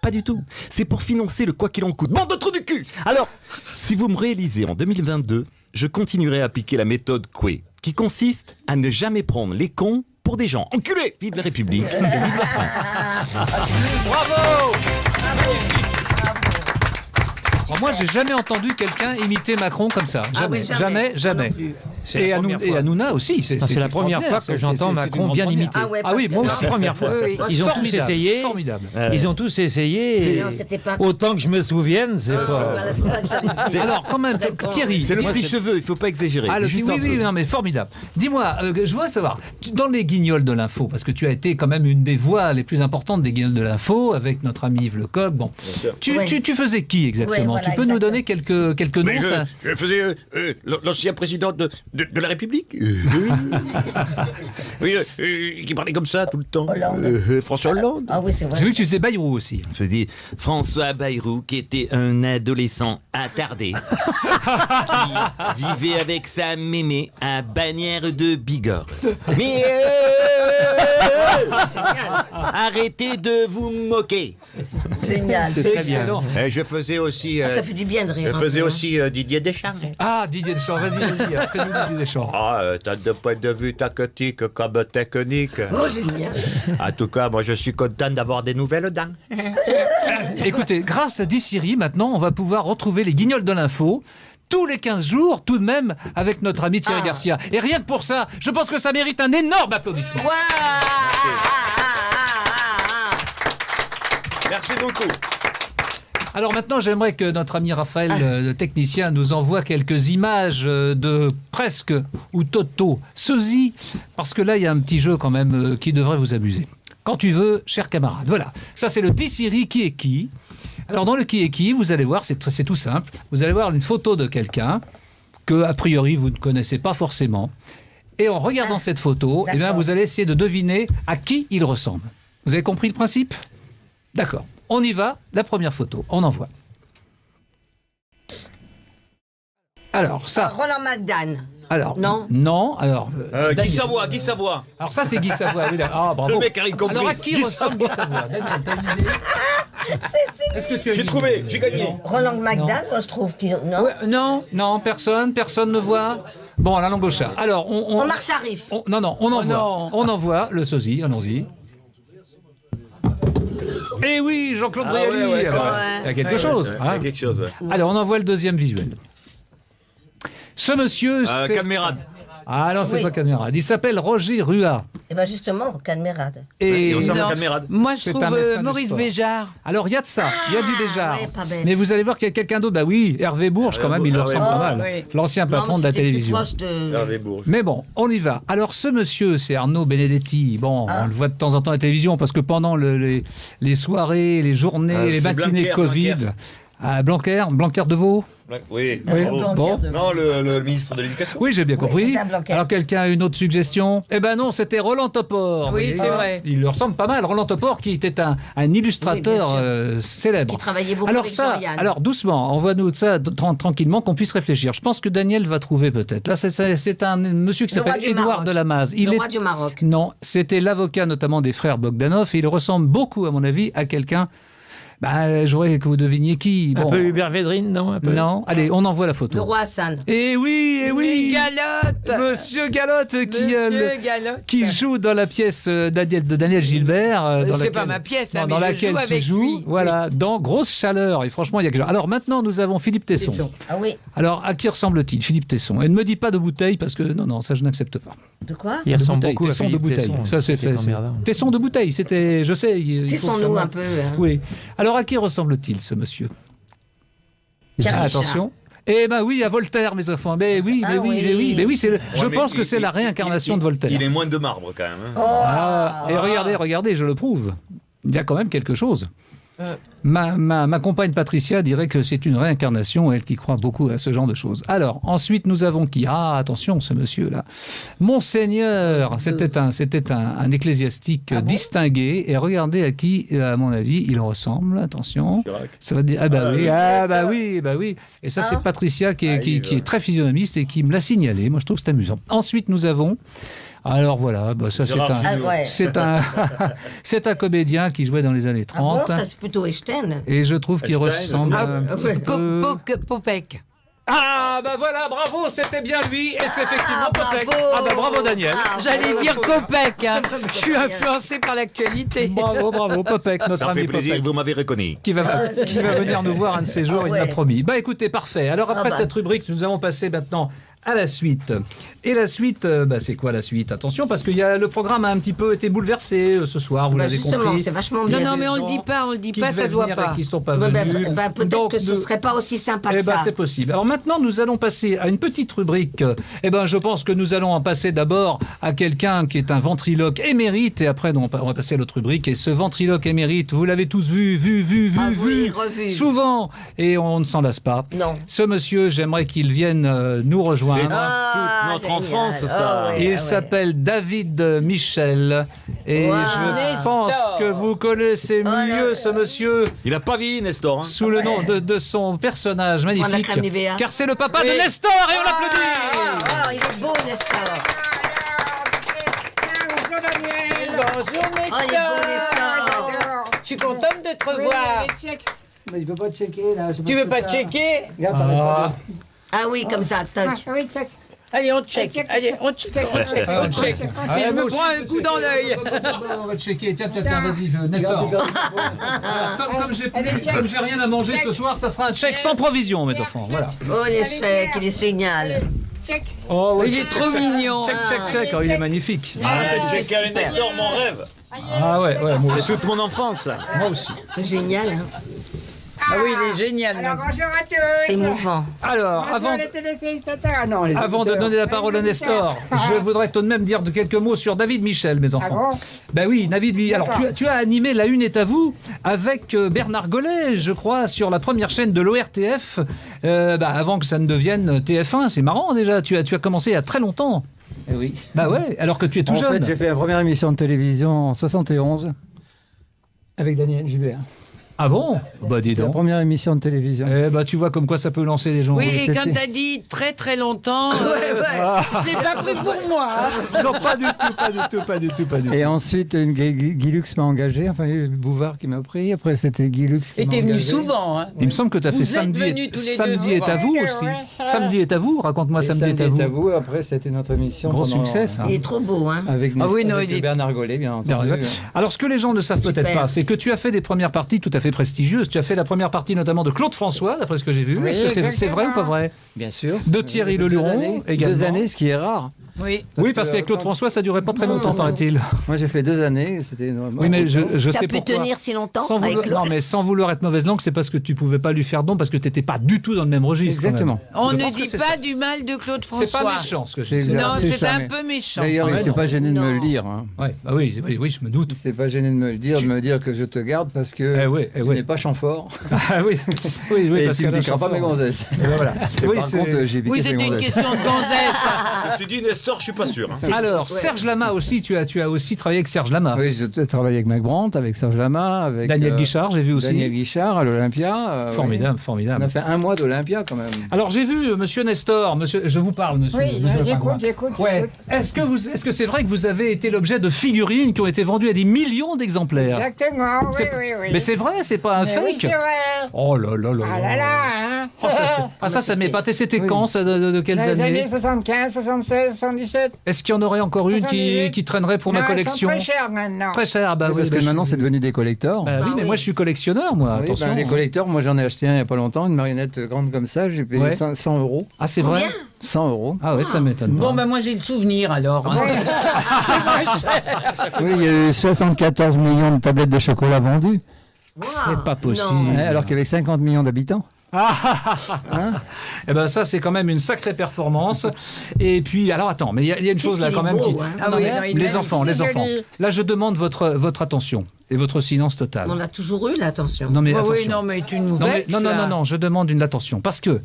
Pas du tout. C'est pour financer le quoi qu'il en coûte. Bande de trous du cul! Alors, si vous me réélisez en 2022, je continuerai à appliquer la méthode Coué, qui consiste à ne jamais prendre les cons pour des gens enculés. Vive la République et vive la France. Bravo! Moi, j'ai jamais entendu quelqu'un imiter Macron comme ça. Ah Jamais, oui, jamais, Moi jamais. non plus. C'est la première Et fois. Hanouna aussi. C'est C'est la première fois que j'entends Macron bien imité. Ah ouais, Ah oui, moi parce aussi. que- Première fois. Oui, oui. Ils ont tous Formidable, essayé. Formidable. Ils ont tous essayé. et Non, c'était pas. Autant que je me souvienne, c'est Non, pas. voilà, c'est ça que j'allais dire. Alors, quand même, Réponds. Thierry. C'est le moi, petit cheveu, il faut pas exagérer. Ah, c'est le juste oui, un oui, peu. non, mais formidable. Dis-moi, je voudrais savoir, dans les guignols de l'info, parce que tu as été quand même une des voix les plus importantes des guignols de l'info, avec notre ami Yves Lecoq, bon. Ouais. Tu faisais qui exactement? Ouais, voilà, Tu peux nous exactement. donner quelques noms? Mais ça je faisais l'ancien président de la République. Oui, qui parlait comme ça tout le temps. Hollande. François Hollande. Ah oui, c'est vrai. J'ai vu que tu faisais Bayrou aussi. Je faisais François Bayrou, qui était un adolescent attardé, qui vivait avec sa mémé à Bagnères de Bigorre. Mais arrêtez de vous moquer. Génial. C'est très bien. excellent. Je faisais aussi, Ah, ça fait du bien de rire. je un faisais peu, hein. aussi Didier Deschamps. Ah, Didier Deschamps, vas-y, fais-nous Didier Deschamps. T'as de point de vue tactique comme technique. Oh, génial. En tout cas, moi, je suis content d'avoir des nouvelles dents. Écoutez, grâce à Siri, maintenant, on va pouvoir retrouver les guignols de l'info tous les 15 jours, tout de même, avec notre ami Thierry Ah. Garcia. Et rien que pour ça, je pense que ça mérite un énorme applaudissement. Merci beaucoup. Alors maintenant, j'aimerais que notre ami Raphaël, le technicien, nous envoie quelques images de presque ou Toto sosie, parce que là, il y a un petit jeu quand même qui devrait vous amuser. Quand tu veux, cher camarade. Voilà, ça c'est le Siri qui est qui. Alors dans le qui est qui, vous allez voir, c'est tout simple. Vous allez voir une photo de quelqu'un que, a priori, vous ne connaissez pas forcément. Et en regardant cette photo, eh bien, d'accord. vous allez essayer de deviner à qui il ressemble. Vous avez compris le principe? D'accord. On y va, la première photo, on envoie. Alors ça, Roland McDan. alors Non. non, alors Guy Daniel. Savoie, Guy Savoie. Alors ça c'est Guy Savoie, oui, ah bravo. Le mec a rien compris. Alors à qui Guy ressemble Guy Savoie? Daniel, t'as une idée? Est-ce que tu as J'ai une trouvé, idée? j'ai gagné. Non. Roland McDan, moi je trouve qu'il. Non. Non. Non, personne ne voit. Bon, la langue au chat. Alors on Omar Sharif. non, on envoie. non. On envoie le sosie, allons-y. Eh oui, Jean-Claude Ah ouais, Brialy. ouais, c'est vrai. Il y a quelque chose. Il y a hein. quelque chose, ouais. Alors on envoie le deuxième visuel. Ce monsieur, c'est... Cadmerade. Ah non, c'est Oui. pas Cadmerade. Il s'appelle Roger Rua. Et bien justement, Cadmerade. Et Il ressemble à Non. Cadmerade. Moi, je C'est trouve un médecin du Maurice sport. Béjart. alors il y a de ça, il y a du Béjart. ouais, pas bête. Mais vous allez voir qu'il y a quelqu'un d'autre. Bah oui, Hervé Bourges quand même, il leur Hervé ressemble Bourges. pas mal. Oui. L'ancien patron de la télévision. Proche de... Hervé Bourges. Mais bon, on y va. Alors ce monsieur, c'est Arnaud Benedetti. Bon, on le voit de temps en temps à la télévision parce que pendant les soirées, les journées, les c'est matinées Blanquer, Covid. Blanquer. Ah, Blanquer de Vaux. Oui. Oui, bravo. bon. Non, le ministre de l'Éducation. Oui, j'ai bien Oui, compris. c'est ça, Blanquer. Alors quelqu'un a une autre suggestion? Eh ben non, c'était Roland Topor. Vous Oui, voyez. c'est vrai. Il lui ressemble pas mal, Roland Topor, qui était un illustrateur Oui, bien célèbre. Qui travaillait beaucoup Alors avec ça, Jean-Yann. alors doucement, envoie-nous ça tranquillement, qu'on puisse réfléchir. Je pense que Daniel va trouver peut-être. Là, c'est un monsieur qui Le roi s'appelle du Édouard Maroc. de Lamaze. Le roi du Maroc. Non, c'était l'avocat notamment des frères Bogdanov, et il ressemble beaucoup, à mon avis, à quelqu'un. Bah, je voudrais que vous deviniez qui. Un Bon, peu Hubert Védrine, non un peu. non. Allez, on envoie la photo. Le roi Hassan. Eh oui, eh oui. Galotte. Monsieur Galotte Monsieur Galotte. qui joue dans la pièce de Daniel Gilbert. Dans C'est laquelle- pas ma pièce, hein, dans mais je laquelle joue tu avec joues. lui. Voilà, dans Grosse Chaleur. Et franchement, il y a quelque chose. Alors maintenant, nous avons Philippe Tesson. Ah oui. Alors, à qui ressemble-t-il, Philippe Tesson? Et ne me dis pas de bouteille, parce que non, ça je n'accepte pas. De quoi Il De ressemble bouteille, beaucoup à Tesson de Philippe bouteille. Tesson, Ça c'est qui est fait. c'est- emmerdant. Tesson de bouteille, c'était, je sais. il faut que ça Tessons-nous monte. un peu. Hein. Oui. Alors, à qui ressemble-t-il, ce monsieur? Pierre Ah, Richard. attention. Eh ben oui, à Voltaire, mes enfants. Mais oui, mais Ah oui, oui. mais oui, mais oui. Je mais pense que c'est la réincarnation de Voltaire. Il est moins de marbre quand même. hein. Oh. Ah, et regardez, je le prouve. Il y a quand même quelque chose. Ma compagne Patricia dirait que c'est une réincarnation, elle qui croit beaucoup à ce genre de choses. Alors, ensuite, nous avons qui? Ah, attention, ce monsieur-là. Monseigneur, c'était un ecclésiastique distingué, et regardez à qui, à mon avis, il ressemble. Attention. Chirac. Ça va dire, bah oui. Et ça, c'est Patricia qui est très physionomiste et qui me l'a signalé. Moi, je trouve que c'est amusant. Ensuite, nous avons... Alors voilà, bah ça Gérard c'est un, Jugnot. ouais. c'est un comédien qui jouait dans les années Ah bon, 30. ça c'est plutôt Einstein. Et je trouve qu'il Einstein, ressemble Ah, un petit ouais. peu- Popek. Ah bah voilà, bravo, c'était bien lui, et c'est effectivement Popek. bravo. Ah bah bravo Daniel. Ah, J'allais dire Copec. Hein. Je suis influencé par l'actualité. Bravo Popek, notre Ça me ami fait plaisir, Popek. vous m'avez reconnu. Qui va venir nous voir un de ces jours, Ah il m'a ouais. promis. Bah écoutez, parfait. Alors après Ah bah. cette rubrique, nous allons passer maintenant à la suite. Et la suite, c'est quoi la suite? Attention, parce que le programme a un petit peu été bouleversé ce soir, vous l'avez justement, compris. c'est vachement Il y bien. a Non, mais des on le gens dit pas, ça devaient se voit venir pas. et qui sont pas Ouais, venus. peut-être Donc, que ce serait pas aussi sympa que eh ben, ça. c'est possible. Alors maintenant, nous allons passer à une petite rubrique. Je pense que nous allons en passer d'abord à quelqu'un qui est un ventriloque émérite, et après, on va passer à l'autre rubrique. Et ce ventriloque émérite, vous l'avez tous vu, revu. souvent, et on ne s'en lasse pas. Non. Ce monsieur, j'aimerais qu'il vienne nous rejoindre. toute notre enfance, ça. Il s'appelle David Michel. Et Wow. je pense que vous connaissez mieux ce monsieur Il a pas vieilli, Nestor. Hein. sous le nom de son personnage la magnifique. crème Nivea. Car c'est le papa de Nestor et on l'applaudit. Il est beau, Nestor. Bonjour Oh, il est beau, Nestor. Je suis contente de te revoir. Mais il peut pas checker là. Tu veux pas checker? Regarde, t'arrêtes pas Ah oui, comme ça, toc. Allez, on check. Allez, on check. On check. Et je me prends un coup dans l'œil. On va checker. Tiens, vas-y, Nestor. Comme j'ai rien à manger ce soir, ça sera un chèque sans provision, mes enfants. Voilà. Oh, l'échec, il est génial. Oh, ouais, Il est trop mignon. Check. Oh, il est magnifique. Checker avec Nestor, mon rêve. Ah ouais, moi C'est aussi. toute mon enfance. Moi aussi. C'est génial, hein. Ah oui, il est génial. Alors, donc. bonjour à tous. C'est émouvant. Alors, Bonjour les téléspectateurs. Non, les Avant de auditeurs. donner la parole à Nestor, je voudrais tout de même dire quelques mots sur David Michel, mes enfants. bon Ben oui, David Michel. Alors, D'accord. tu as animé La Une est à vous avec Bernard Gollet, je crois, sur la première chaîne de l'ORTF, avant que ça ne devienne TF1. C'est marrant déjà, tu as commencé il y a très longtemps. Eh oui. Bah ouais, alors que tu es tout En jeune. fait, j'ai fait la première émission de télévision en 71 avec Daniel Gilbert. Ah bon? Bah dis C'est la donc. première émission de télévision. Tu vois comme quoi ça peut lancer des gens. Oui, et c'était- quand t'as dit très très longtemps, je l'ai pas pris pour moi. hein. Non, pas du tout. Et ensuite, Guy Lux m'a engagé. Enfin, il y a eu Bouvard qui m'a pris. Après, c'était Guy Lux qui Et m'a t'es engagé. venu souvent. Hein. Il me semble que tu as fait Vous êtes Samedi, venus tous les deux samedi est à vous souvent. aussi. Ouais. Samedi est à vous, raconte-moi Et Samedi est à vous. Après, c'était notre émission. Gros pendant- succès ça. Il est trop beau, hein. Avec, Ah oui, non, avec il est- Bernard Gollet, bien entendu. Bernard Gollet. Alors, ce que les gens ne savent peut-être Super. pas, c'est que tu as fait des premières parties tout à fait prestigieuses. Tu as fait la première partie notamment de Claude François, d'après ce que j'ai vu. Oui, Est-ce que c'est exactement. vrai ou pas vrai? Bien sûr. De Thierry Deux Leluron années, également. 2 années, ce qui est rare. Oui. Oui, parce que, qu'avec Claude quand- François, ça durait pas très longtemps, paraît-il. Moi, j'ai fait 2 années. C'était Oui, mais je T'as sais pu pourquoi. tenir si longtemps Sans avec vouloir, Claude. non, mais sans vouloir être mauvaise langue, c'est parce que tu pouvais pas lui faire don, parce que tu n'étais pas du tout dans le même registre. quand même. Exactement. On Je ne pense que dit c'est pas ça. du mal de Claude François. C'est pas méchant ce que je C'est dis. exact. Non, C'est c'est ça, un mais- peu méchant. D'ailleurs, Ah, il ouais, s'est non. pas gêné de me le Non. dire. Hein. Ouais, bah oui, je me doute. Il s'est pas gêné de me le dire, de me dire que je te garde parce que tu n'es pas chamfort. Ah oui, oui, Et parce tu que ne là, piqueras pas je mes suis fort. gonzesses. Et ben voilà. Et Oui, par c'est- contre, j'ai piqué Oui, ses c'était une gonzesses. question de gonzesse. Ceci dit, Nestor, je suis pas sûr. hein. Alors, Serge Lama aussi, tu as aussi travaillé avec Serge Lama. Oui, j'ai travaillé avec Mac Brandt, avec Serge Lama, avec Daniel Guichard, j'ai vu aussi. Daniel Guichard à l'Olympia. Formidable, oui. On formidable. a fait 1 mois d'Olympia quand même. Alors j'ai vu Monsieur Nestor, je vous parle, monsieur. Oui, monsieur Pingouin. j'écoute. Ouais. Est-ce que c'est vrai que vous avez été l'objet de figurines qui ont été vendues à des millions d'exemplaires? Exactement, oui, C'est- oui. Mais c'est vrai, c'est pas un Mais oui, fake. c'est vrai. Oh là là là. Ah là là, hein. Oh, ça m'épate. Et c'était Oui. quand ça, de quelles Dans les années années 75, 76, 77. Est-ce qu'il y en aurait encore une 78. qui traînerait pour ma Non, collection? Elles sont très chères maintenant. Très cher, bah Oui, oui. parce bah, que je- maintenant c'est devenu des collecteurs. Bah oui, Ah mais oui. moi je suis collectionneur, moi. Oui, Attention. ben, les collecteurs, moi j'en ai acheté un il n'y a pas longtemps, une marionnette grande comme ça, j'ai payé Ouais. 100 euros. Ah, c'est vrai? 100 euros. Ah ouais, ça m'étonne pas. Bon, ben moi j'ai le souvenir alors. hein. Oui, il y a eu 74 millions de tablettes de chocolat vendues, C'est pas possible. Non. hein, alors qu'il y avait 50 millions d'habitants. Eh ben ça c'est quand même une sacrée performance. Et puis alors attends, mais il y a une chose là qu'il quand est même beau, qui. hein. Ah oui, non, il Les est enfants, les enfants. Là je demande votre attention et votre silence total. On a toujours eu l'attention. Non mais Ah oui, attention. non, mais tu nous Non, mais- vexes, non, là. non, je demande une attention parce que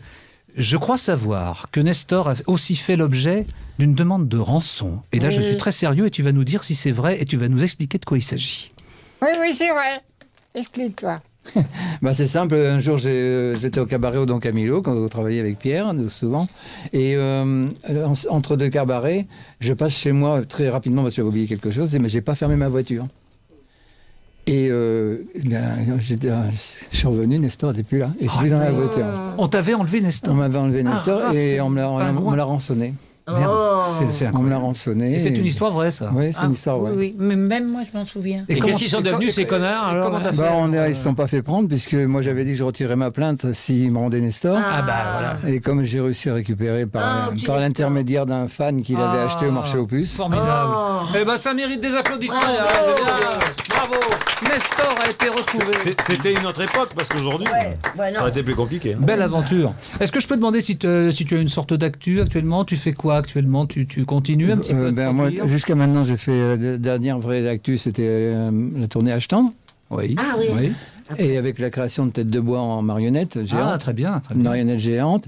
je crois savoir que Nestor a aussi fait l'objet d'une demande de rançon. Et là je suis très sérieux et tu vas nous dire si c'est vrai et tu vas nous expliquer de quoi il s'agit. Oui, c'est vrai. Explique-toi. Bah, c'est simple, un jour j'étais au cabaret au Don Camilo, quand on travaillait avec Pierre, nous, souvent, et entre 2 cabarets, je passe chez moi très rapidement parce que j'avais oublié quelque chose, mais j'ai pas fermé ma voiture. Et je suis revenu, Nestor n'était plus là, et je suis dans la voiture. On t'avait enlevé On Nestor. m'avait enlevé Nestor Ah, et on me pingouin. l'a rançonné. Merde, Oh. c'est On me incroyable. l'a rançonné. Et c'est une histoire vraie, ça. Oui, c'est une histoire, Oui, ouais. oui, mais même moi, je m'en souviens. Et qu'est-ce qu'ils sont devenus, ces connards, alors Comment t'as fait Bah, ils ne se sont pas fait prendre, puisque moi j'avais dit que je retirais ma plainte s'ils me rendaient Nestor. Ah bah voilà. Et comme j'ai réussi à récupérer par, Ah, petit par Nestor. l'intermédiaire d'un fan qui l'avait acheté au marché aux puces. Formidable. Oh. Eh ben, ça mérite des applaudissements. Bravo. Bravo. Nestor a été retrouvé. C'était une autre époque, parce qu'aujourd'hui, Ouais, ça non. aurait été plus compliqué. hein. Belle aventure. Est-ce que je peux demander si tu as une sorte d'actu actuellement? Tu fais quoi actuellement? Tu continues un petit peu de Moi, produire? jusqu'à maintenant, j'ai fait la dernière vraie actu, c'était la tournée Ashtan. Oui. Ah oui. Et avec la création de Tête de Bois en marionnette Ah, géante. très bien, très Une bien. marionnette géante.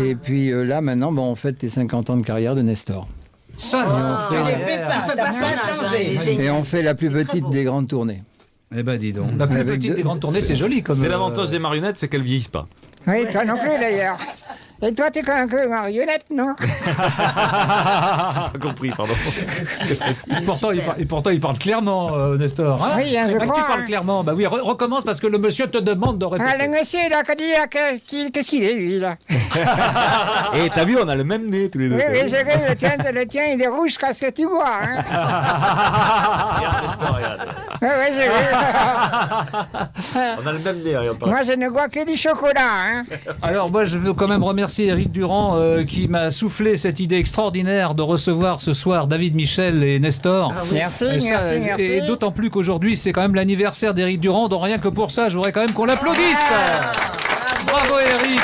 Et puis là, maintenant, on fête les 50 ans de carrière de Nestor. Ça, Il fait personnage, hein, il est Et génial. on fait la plus Il est très petite beau. des grandes tournées. eh ben, dis donc. La plus Avec petite deux- des grandes tournées, c'est joli comme. C'est l'avantage des marionnettes, c'est qu'elles vieillissent pas. Oui, toi non plus d'ailleurs. Et toi, t'es quand même que marionnette, non? Pas compris, pardon. Pourtant, il parle clairement, Nestor. Hein Oui, hein, je Ah, tu crois, parles hein. clairement. Bah oui, recommence parce que le monsieur te demande de Ah, répéter. le monsieur, il a qu'à dire qu'est-ce qu'il est, lui, là? Et t'as vu, on a le même nez tous les deux. Oui, oui, j'ai vu, le tien, il est rouge qu'à ce que tu vois, hein? Regarde, Nestor, regarde. Oui, oui, j'ai vu. On a le même nez, regarde pas. Moi, je ne vois que du chocolat, hein? Alors moi je veux quand même remercier Éric Durand qui m'a soufflé cette idée extraordinaire de recevoir ce soir David Michel et Nestor. Merci, Et ça, merci, merci. et d'autant plus qu'aujourd'hui c'est quand même l'anniversaire d'Éric Durand, donc rien que pour ça je voudrais quand même qu'on l'applaudisse. Bravo Éric.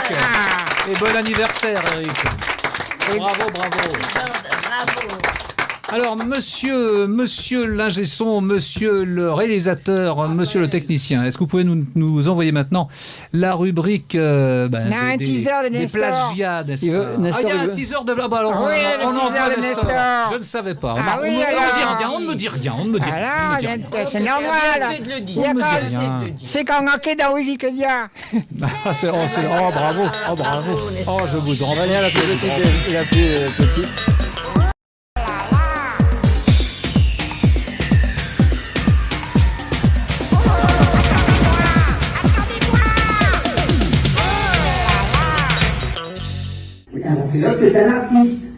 Et bon anniversaire Éric. Bravo, bravo. Bravo. Alors, monsieur l'ingé son, monsieur le réalisateur, monsieur le technicien, est-ce que vous pouvez nous envoyer maintenant la rubrique un teaser de des Nestor. plagiats, n'est-ce Il veut- pas? Nestor, il y a il un veut- teaser de blabla. Alors, Oui, le on teaser envoie de Nestor. Nestor. Je ne savais pas. Ah oui, on ne me dit alors. rien, on ne me dit rien, on ne me dit rien. Alors, on ne me dit rien. c'est normal. de le Il y dire. a On me quand dit même- rien. C'est quand marqué dans Wikipédia. Ah, oh, bravo, oh, bravo. Bravo, Nestor. Oh, je vous en Allez, la plus petite et la plus petite. Un ventriloque, c'est un artiste.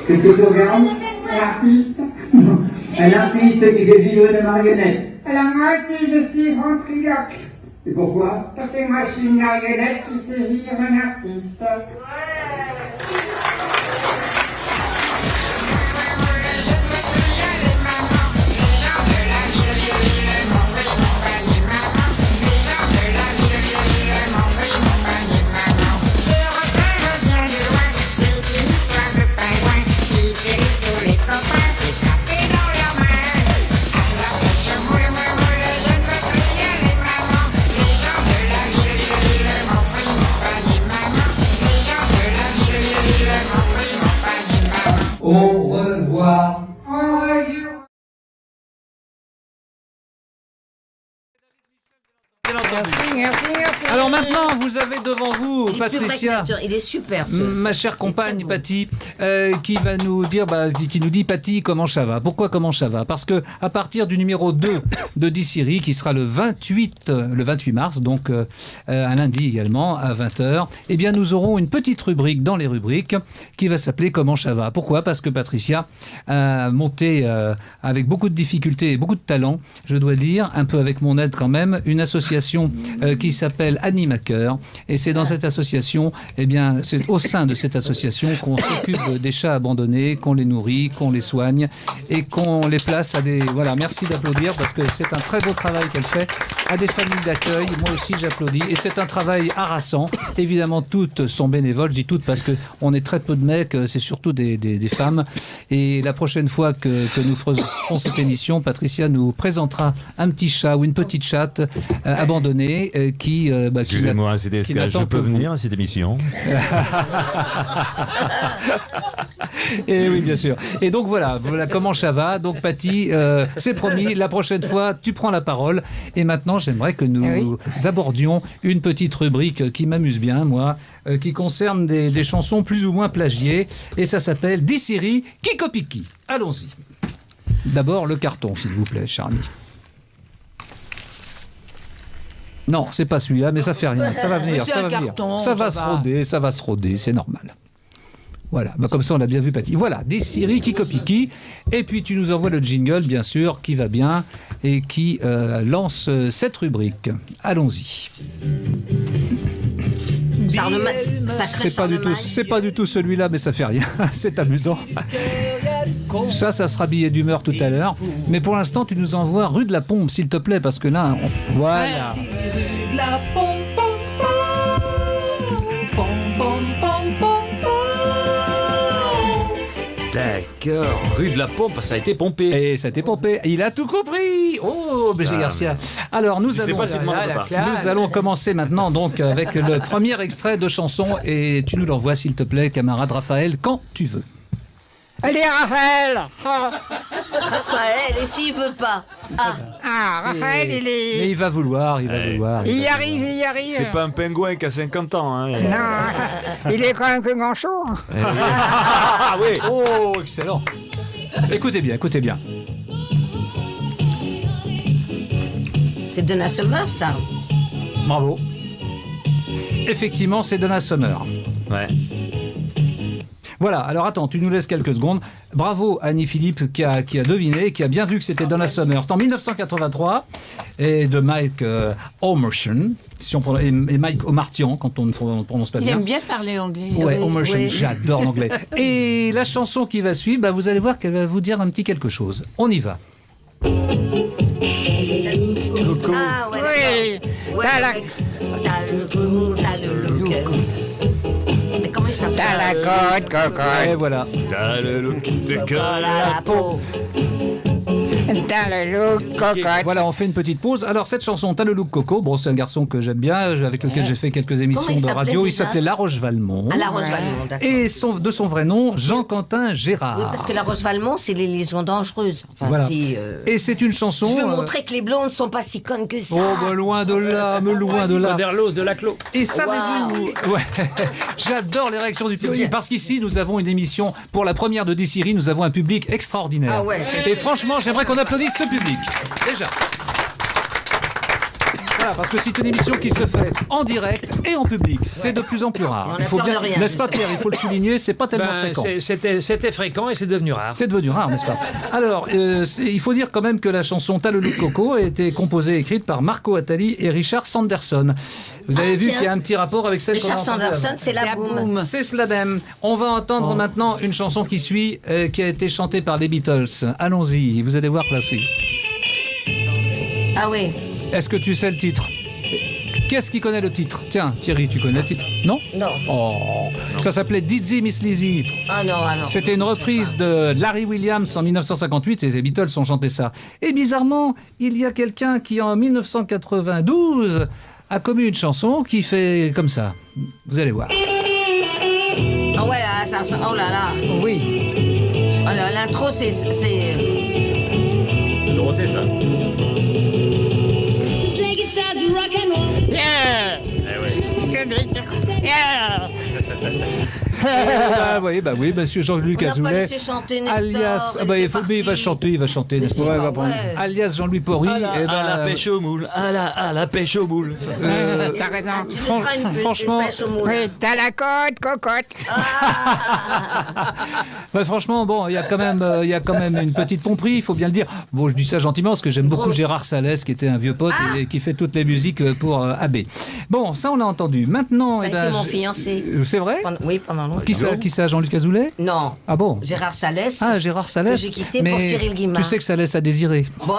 Qu'est-ce que tu regardes? L'artiste. Un artiste qui fait vivre de marionnettes. Alors moi aussi, je suis ventriloque. Et pourquoi? Parce que moi, je suis une marionnette qui fait vivre un artiste. Au revoir. Merci, merci, merci. Alors maintenant, vous avez devant vous, Il est plus vrai que Patricia. nature. Il est super, ce. Ma chère compagne très beau. Patty, qui va nous dire, qui nous dit Patty, comment ça va? Pourquoi comment ça va? Parce que à partir du numéro 2 de Dissiri, qui sera le 28 mars, donc un lundi également à 20h, eh bien nous aurons une petite rubrique dans les rubriques qui va s'appeler Comment ça va? Pourquoi? Parce que Patricia a monté avec beaucoup de difficultés et beaucoup de talent, je dois dire, un peu avec mon aide quand même, une association qui s'appelle Animaker. Et c'est dans cette association, eh bien, c'est au sein de cette association qu'on s'occupe des chats abandonnés, qu'on les nourrit, qu'on les soigne et qu'on les place à des... Voilà, merci d'applaudir parce que c'est un très beau travail qu'elle fait à des familles d'accueil. Moi aussi, j'applaudis. Et c'est un travail harassant. Évidemment, toutes sont bénévoles. Je dis toutes parce qu'on est très peu de mecs, c'est surtout des femmes. Et la prochaine fois que nous ferons cette émission, Patricia nous présentera un petit chat ou une petite chatte abandonnée qui... Excusez-moi, c'était qui ce que je n'attend peux que vous. venir à cette émission. Et oui, bien sûr. Et donc voilà comment ça va. Donc Patty, c'est promis, la prochaine fois, tu prends la parole. Et maintenant, j'aimerais que nous abordions une petite rubrique qui m'amuse bien, moi, qui concerne des chansons plus ou moins plagiées. Et ça s'appelle Dissiri qui copie qui. Allons-y. D'abord, le carton, s'il vous plaît, cher ami. Non, c'est pas celui-là, mais ça fait rien. Ça va venir, C'est ça un va venir. carton, Ça va ça se va. roder, ça va se roder, c'est normal. Voilà, bah comme ça on a bien vu Patty. Voilà, des Siri qui copient qui. Et puis tu nous envoies le jingle, bien sûr, qui va bien et qui lance cette rubrique. Allons-y. Charlemagne, sacré Charlemagne. C'est pas du tout celui-là, mais ça fait rien. C'est amusant. Ça sera billet d'humeur tout à l'heure. Mais pour l'instant, tu nous envoies rue de la Pompe, s'il te plaît, parce que là, voilà. La pom pom pom pom pom pom pom. D'accord, rue de la Pompe, ça a été pompé. Et ça a été pompé. Il a tout compris. Oh, BG Garcia. Alors, nous Je sais allons... pas, tu demandes la pas. classe. Nous allons commencer maintenant donc avec le premier extrait de chanson et tu nous l'envoies s'il te plaît, camarade Raphaël, quand tu veux. Allez, Raphaël. Raphaël, et s'il veut pas? Raphaël, il est... Mais il va vouloir, il va vouloir. Il y arrive, il y arrive. C'est pas un pingouin qui a 50 ans. Hein. Non, il est quand même que grand chaud. Ah oui. Oh, excellent. Écoutez bien, écoutez bien. C'est Donna Summer, ça. Bravo. Effectivement, c'est Donna Summer. Ouais. Voilà, alors attends, tu nous laisses quelques secondes. Bravo Annie Philippe qui a deviné, qui a bien vu que c'était Donna Summer. C'est en 1983 et de Mike Omerson, si on et Mike Omartian quand on ne prononce pas Il bien. aime bien parler anglais. Ouais, Oui, Omerson, oui. j'adore l'anglais. Et la chanson qui va suivre, bah, vous allez voir qu'elle va vous dire un petit quelque chose. On y va. Ah, ouais, Oui. d'accord. Ouais, T'as la- ouais. T'as le look. Mais comment il s'appelle? T'as la côte, Et cocotte. voilà. T'as le look de Voilà la peau. T'as le look, cocotte. Voilà, on fait une petite pause. Alors, cette chanson, T'as le look Coco. Bon, c'est un garçon que j'aime bien, avec lequel j'ai fait quelques émissions Comment il de s'appelait radio. Il déjà s'appelait La Roche-Valmont. À La Roche-Valmont, d'accord. Et de son vrai nom, Jean-Quentin Oui, Gérard. parce que La Roche-Valmont, c'est les liaisons dangereuses. Enfin, Voilà. si, Et c'est une chanson. je veux montrer que les blondes sont pas si connes que ça. Oh, bah, loin de là, mais loin de là. Derlos de Laclos. Et savez-vous, ouais, j'adore les réactions du public parce qu'ici nous avons une émission pour la première de D-Siri, nous avons un public extraordinaire. Ah ouais, c'est- Et franchement, j'aimerais qu'on applaudisse ce public. Déjà. Voilà, parce que c'est une émission qui se fait en direct et en public. C'est de plus en plus rare. On a Il faut peur de bien, rien, n'est-ce pas justement. Pierre? Il faut le souligner, c'est pas tellement Ben, fréquent. C'était fréquent et c'est devenu rare. C'est devenu rare, n'est-ce pas? Alors, il faut dire quand même que la chanson T'as le look Coco a été composée et écrite par Marco Attali et Richard Sanderson. Vous avez vu tiens. qu'il y a un petit rapport avec celle qu'on a Richard entendue avant. Sanderson, c'est la boum. C'est cela même. On va entendre maintenant une chanson qui suit, qui a été chantée par les Beatles. Allons-y, vous allez voir la suite. Ah oui. Est-ce que tu sais le titre? Qu'est-ce qui connaît le titre? Tiens, Thierry, tu connais le titre? Non? Non. Oh, ça s'appelait Dizzy Miss Lizzy. Ah non, ah non. C'était une reprise de Larry Williams en 1958 et les Beatles ont chanté ça. Et bizarrement, il y a quelqu'un qui en 1992 a commis une chanson qui fait comme ça. Vous allez voir. Ah ouais, là, ça, oh là là. Oui. Oh là, l'intro, c'est... Dorothée, ça. Bah oui, monsieur Jean-Luc On n'a pas Azoulay. laissé chanter Nestor. Alias, il bah, était il va parti. chanter, n'est-ce Mais pas? c'est Ouais, pas va prendre. vrai. Alias Jean-Louis Porry. À eh ben, la pêche au moule, à la pêche au moule. T'as raison. Tu nous feras une franchement- pêche au moule. Oui, t'as la côte, cocotte. ouais, franchement, bon, il y a quand même une petite pomperie, il faut bien le dire. Bon, je dis ça gentiment parce que j'aime beaucoup Grosse. Gérard Salès, qui était un vieux pote et qui fait toutes les musiques pour AB. Bon, ça on a entendu. Maintenant, Ça a eh ben, été mon fiancé. c'est vrai? Oui, pendant longtemps. Qui ça, Jean-Luc Azoulay? Non. Ah bon? Gérard Salès. Ah, Gérard Salès. Que j'ai quitté mais pour Cyril Guimard. tu sais que Salès a désiré. Bon.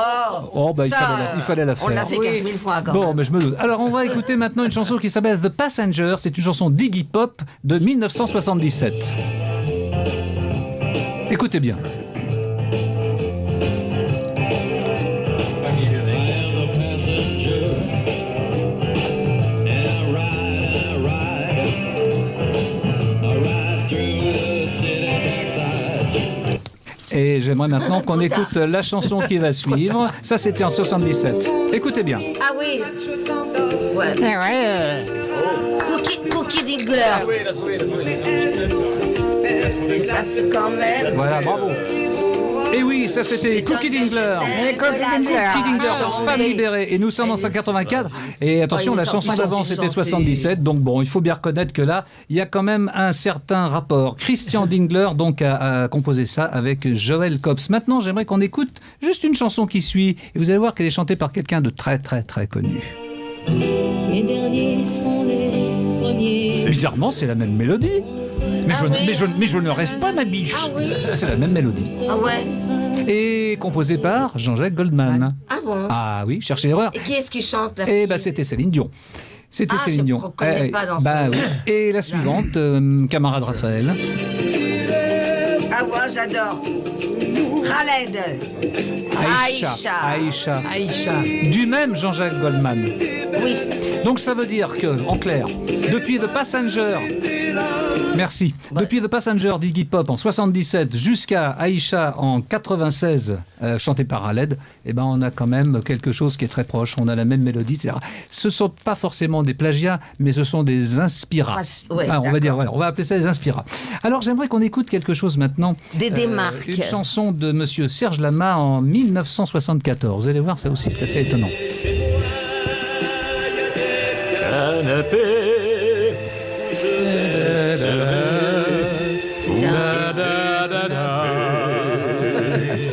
Oh, bah, ça, il fallait la faire. On l'a fait 15 000 fois quand Bon, même. mais je me doute. Alors, on va écouter maintenant une chanson qui s'appelle The Passenger. C'est une chanson d'Iggy Pop de 1977. Écoutez bien. Et j'aimerais maintenant qu'on écoute la chanson qui va suivre. Ça, c'était en 77. Écoutez bien. Ah oui. Ouais. Eh ouais. Cookie Diggler. C'est classe quand même. Voilà, bravo. Et oui, ça c'était Cookie Dingler. Cookie Dingler, Femme libérée. Et nous sommes en 184. Et attention, la chanson d'avant c'était 77. Donc bon, il faut bien reconnaître que là, il y a quand même un certain rapport. Christian Dingler donc a composé ça avec Joël Copps. Maintenant, j'aimerais qu'on écoute juste une chanson qui suit. Et vous allez voir qu'elle est chantée par quelqu'un de très très très connu. Les derniers seront les premiers. Bizarrement, c'est la même mélodie. Mais je ne rêve pas, ma biche. C'est la même mélodie. Ah ouais. Et composée par Jean-Jacques Goldman. Ah bon. Ah oui, cherchez l'erreur. Et qui est-ce qui chante la Eh fille ben, c'était Céline Dion. C'était Ah, Céline je Dion. ne reconnais pas dans bah, son- oui. Et la suivante, camarade Raphaël. Ah ouais, j'adore. Khaled. Aïcha. Du même Jean-Jacques Goldman. Oui. Donc ça veut dire que, en clair, depuis The Passenger, merci, depuis The Passenger d'Iggy Pop en 77 jusqu'à Aïcha en 96, chanté par Khaled, eh ben on a quand même quelque chose qui est très proche. On a la même mélodie, etc. Ce ne sont pas forcément des plagiats, mais ce sont des inspirats. Ouais, On va dire, voilà, on va appeler ça des inspirats. Alors j'aimerais qu'on écoute quelque chose maintenant. Des démarques. Une chanson de Monsieur Serge Lama en 1974. Vous allez voir, ça aussi c'est assez étonnant. Canapé.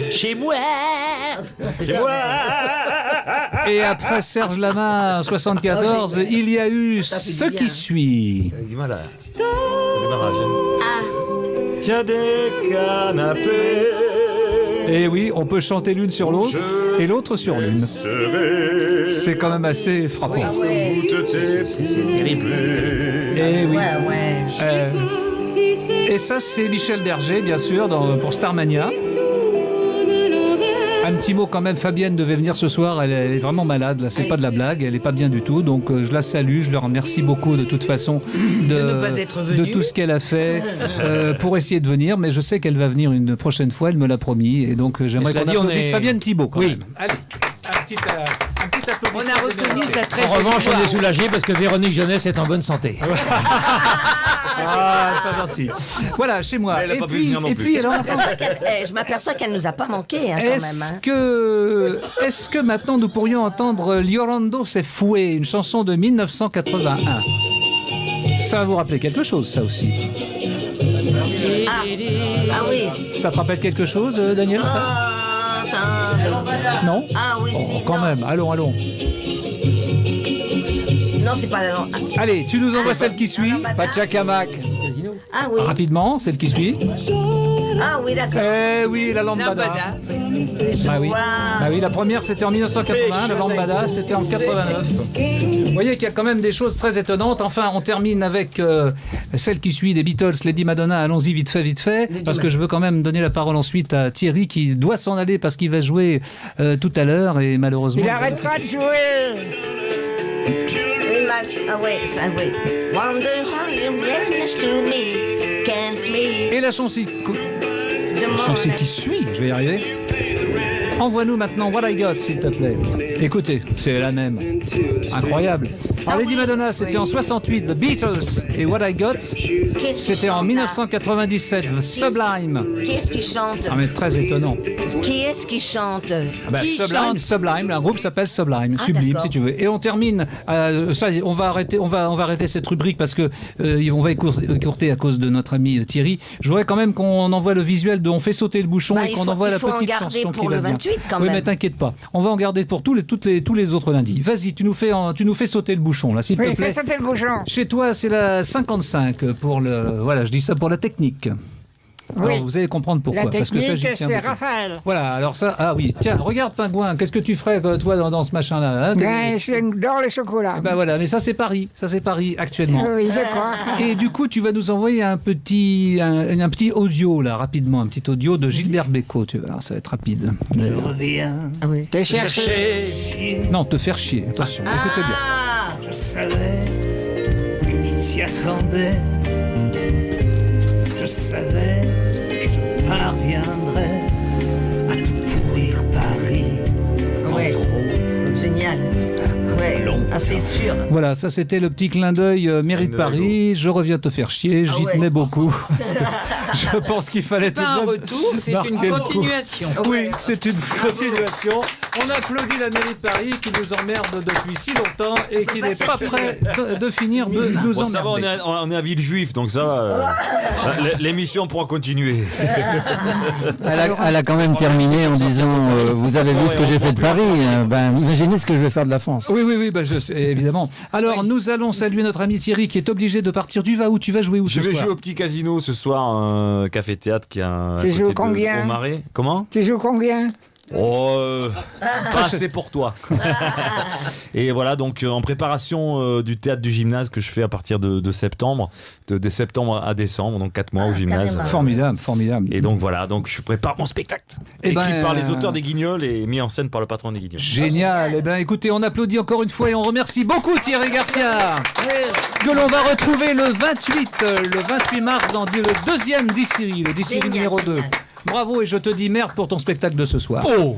Chez moi. C'est moi. Et après Serge Lama en 74, il y a eu Ça fait du ce bien. qui suit. Dis-moi là. Il y a des canapés. Et oui, on peut chanter l'une sur l'autre et l'autre sur l'une. C'est quand même assez frappant. Ah ouais. C'est terrible. Et oui. Ouais. Et ça, c'est Michel Berger, bien sûr, pour Starmania. Un petit mot quand même, Fabienne devait venir ce soir, elle est vraiment malade, là c'est pas de la blague, elle est pas bien du tout, donc je la salue, je leur remercie beaucoup de toute façon De ne pas être venue. de tout ce qu'elle a fait pour essayer de venir, mais je sais qu'elle va venir une prochaine fois, elle me l'a promis, et donc j'aimerais cela qu'on dit, on applaudisse est- Fabienne Thibault quand Oui. même. Allez, un petit applaudissement. On a retenu sa très En revanche, jolie on est voix. soulagé parce que Véronique Jeunesse est en bonne santé. Ah, pas gentil. Voilà, chez moi. Mais elle a Et pas pu puis- venir non et plus. puis, alors, Je m'aperçois qu'elle nous a pas manqué hein, quand même. Est-ce que maintenant nous pourrions entendre Llorando se fue, une chanson de 1981? Ça va vous rappeler quelque chose, ça aussi. Ah oui. Ça te rappelle quelque chose, Daniel, ça? Non? Ah oui, Oh, si. quand non. même, allons. Non, c'est pas la langue. Allez, tu nous envoies celle qui suit. Pachacamac. Ah oui. Rapidement, celle qui suit. Ah oui, d'accord. Eh oui, la lambada. Lambada. Bah oui. Wow. Bah oui, la première c'était en 1980, la lambada c'était en 89. Vous voyez qu'il y a quand même des choses très étonnantes. Enfin, on termine avec celle qui suit des Beatles, Lady Madonna. Allons-y vite fait, parce que je veux quand même donner la parole ensuite à Thierry qui doit s'en aller parce qu'il va jouer tout à l'heure et malheureusement. Il arrête pas de jouer. Ah oui, ça oui. Wonder how you next to me, can't me. Et la chanson qui suit, je vais y arriver. Envoie-nous maintenant What I Got, s'il te plaît. Écoutez, c'est la même. Incroyable. Alors, Lady Madonna, c'était en 68, The Beatles. Et What I Got, c'était en 1997, The Sublime. Qui est-ce qui chante? Ah, mais très étonnant. Qui est-ce qui chante? Ah bah, Qui Sublime, chante Sublime, un groupe s'appelle Sublime, Ah, Sublime d'accord. si tu veux. Et on termine, ça, on va arrêter cette rubrique parce que on va écourter à cause de notre ami Thierry. Je voudrais quand même qu'on envoie le visuel de On fait sauter le bouchon Bah, et il qu'on faut- envoie il la faut en petite garder chanson pour qui va le bien. 28 quand Oui, même. mais t'inquiète pas, on va en garder pour tous les autres lundis. Vas-y, tu nous fais sauter le bouchon là, s'il Oui, te plaît. fais sauter le bouchon. Chez toi, c'est la 55 pour le. Voilà, je dis ça pour la technique. Alors, Oui. vous allez comprendre pourquoi. La parce que ça, technique, j'y tiens c'est beaucoup. Raphaël. Voilà, alors ça, ah oui, tiens, regarde Pingouin, qu'est-ce que tu ferais toi dans ce machin-là hein, Ben, j'adore le chocolat. Ben voilà, mais ça c'est Paris actuellement. Oui, je crois. Et du coup, tu vas nous envoyer un petit audio là, rapidement, un petit audio de Gilbert Bécaud, tu vois, ça va être rapide. Je reviens. Ah oui. T'es cherché. Non, te faire chier, attention, écoutez bien. Ah, Je savais que tu t'y attendais. Je savais que je parviendrais à te pourrir Paris. ouais. Entre autres. Génial. Ouais. Long Ah, c'est sûr. Voilà, ça c'était le petit clin d'œil mairie de Paris. Je reviens te faire chier, j'y tenais beaucoup. Je pense qu'il fallait C'est pas un retour, c'est une continuation. Oui, c'est une continuation. On applaudit la mairie de Paris qui nous emmerde depuis si longtemps et qui n'est pas prêt de finir de nous Bon, ça va, emmerder. on est à Villejuif, donc ça va. L'émission pourra continuer. Elle a quand même terminé en disant vous avez vu ce que j'ai fait de Paris, ben imaginez ce que je vais faire de la France. Oui, bah, je sais, évidemment. Alors, nous allons saluer notre ami Thierry qui est obligé de partir du Va où tu vas jouer où Je ce vais soir jouer au petit casino ce soir, un café-théâtre qui est à Tu côté joues de combien au Marais. Comment? Tu joues combien? Oh, pas assez pour toi. Et voilà, donc en préparation du théâtre du gymnase que je fais à partir de septembre, de septembre à décembre, donc 4 mois au gymnase. carrément. Formidable, formidable. Et donc voilà, donc je prépare mon spectacle. Eh Écrit ben, par les auteurs des Guignols et mis en scène par le patron des Guignols. Génial. Eh bien, écoutez, on applaudit encore une fois et on remercie beaucoup Thierry Garcia, que l'on va retrouver le 28 mars dans le deuxième D-Series, le D-Series Génial, numéro 2. génial. Bravo et je te dis merde pour ton spectacle de ce soir. Oh,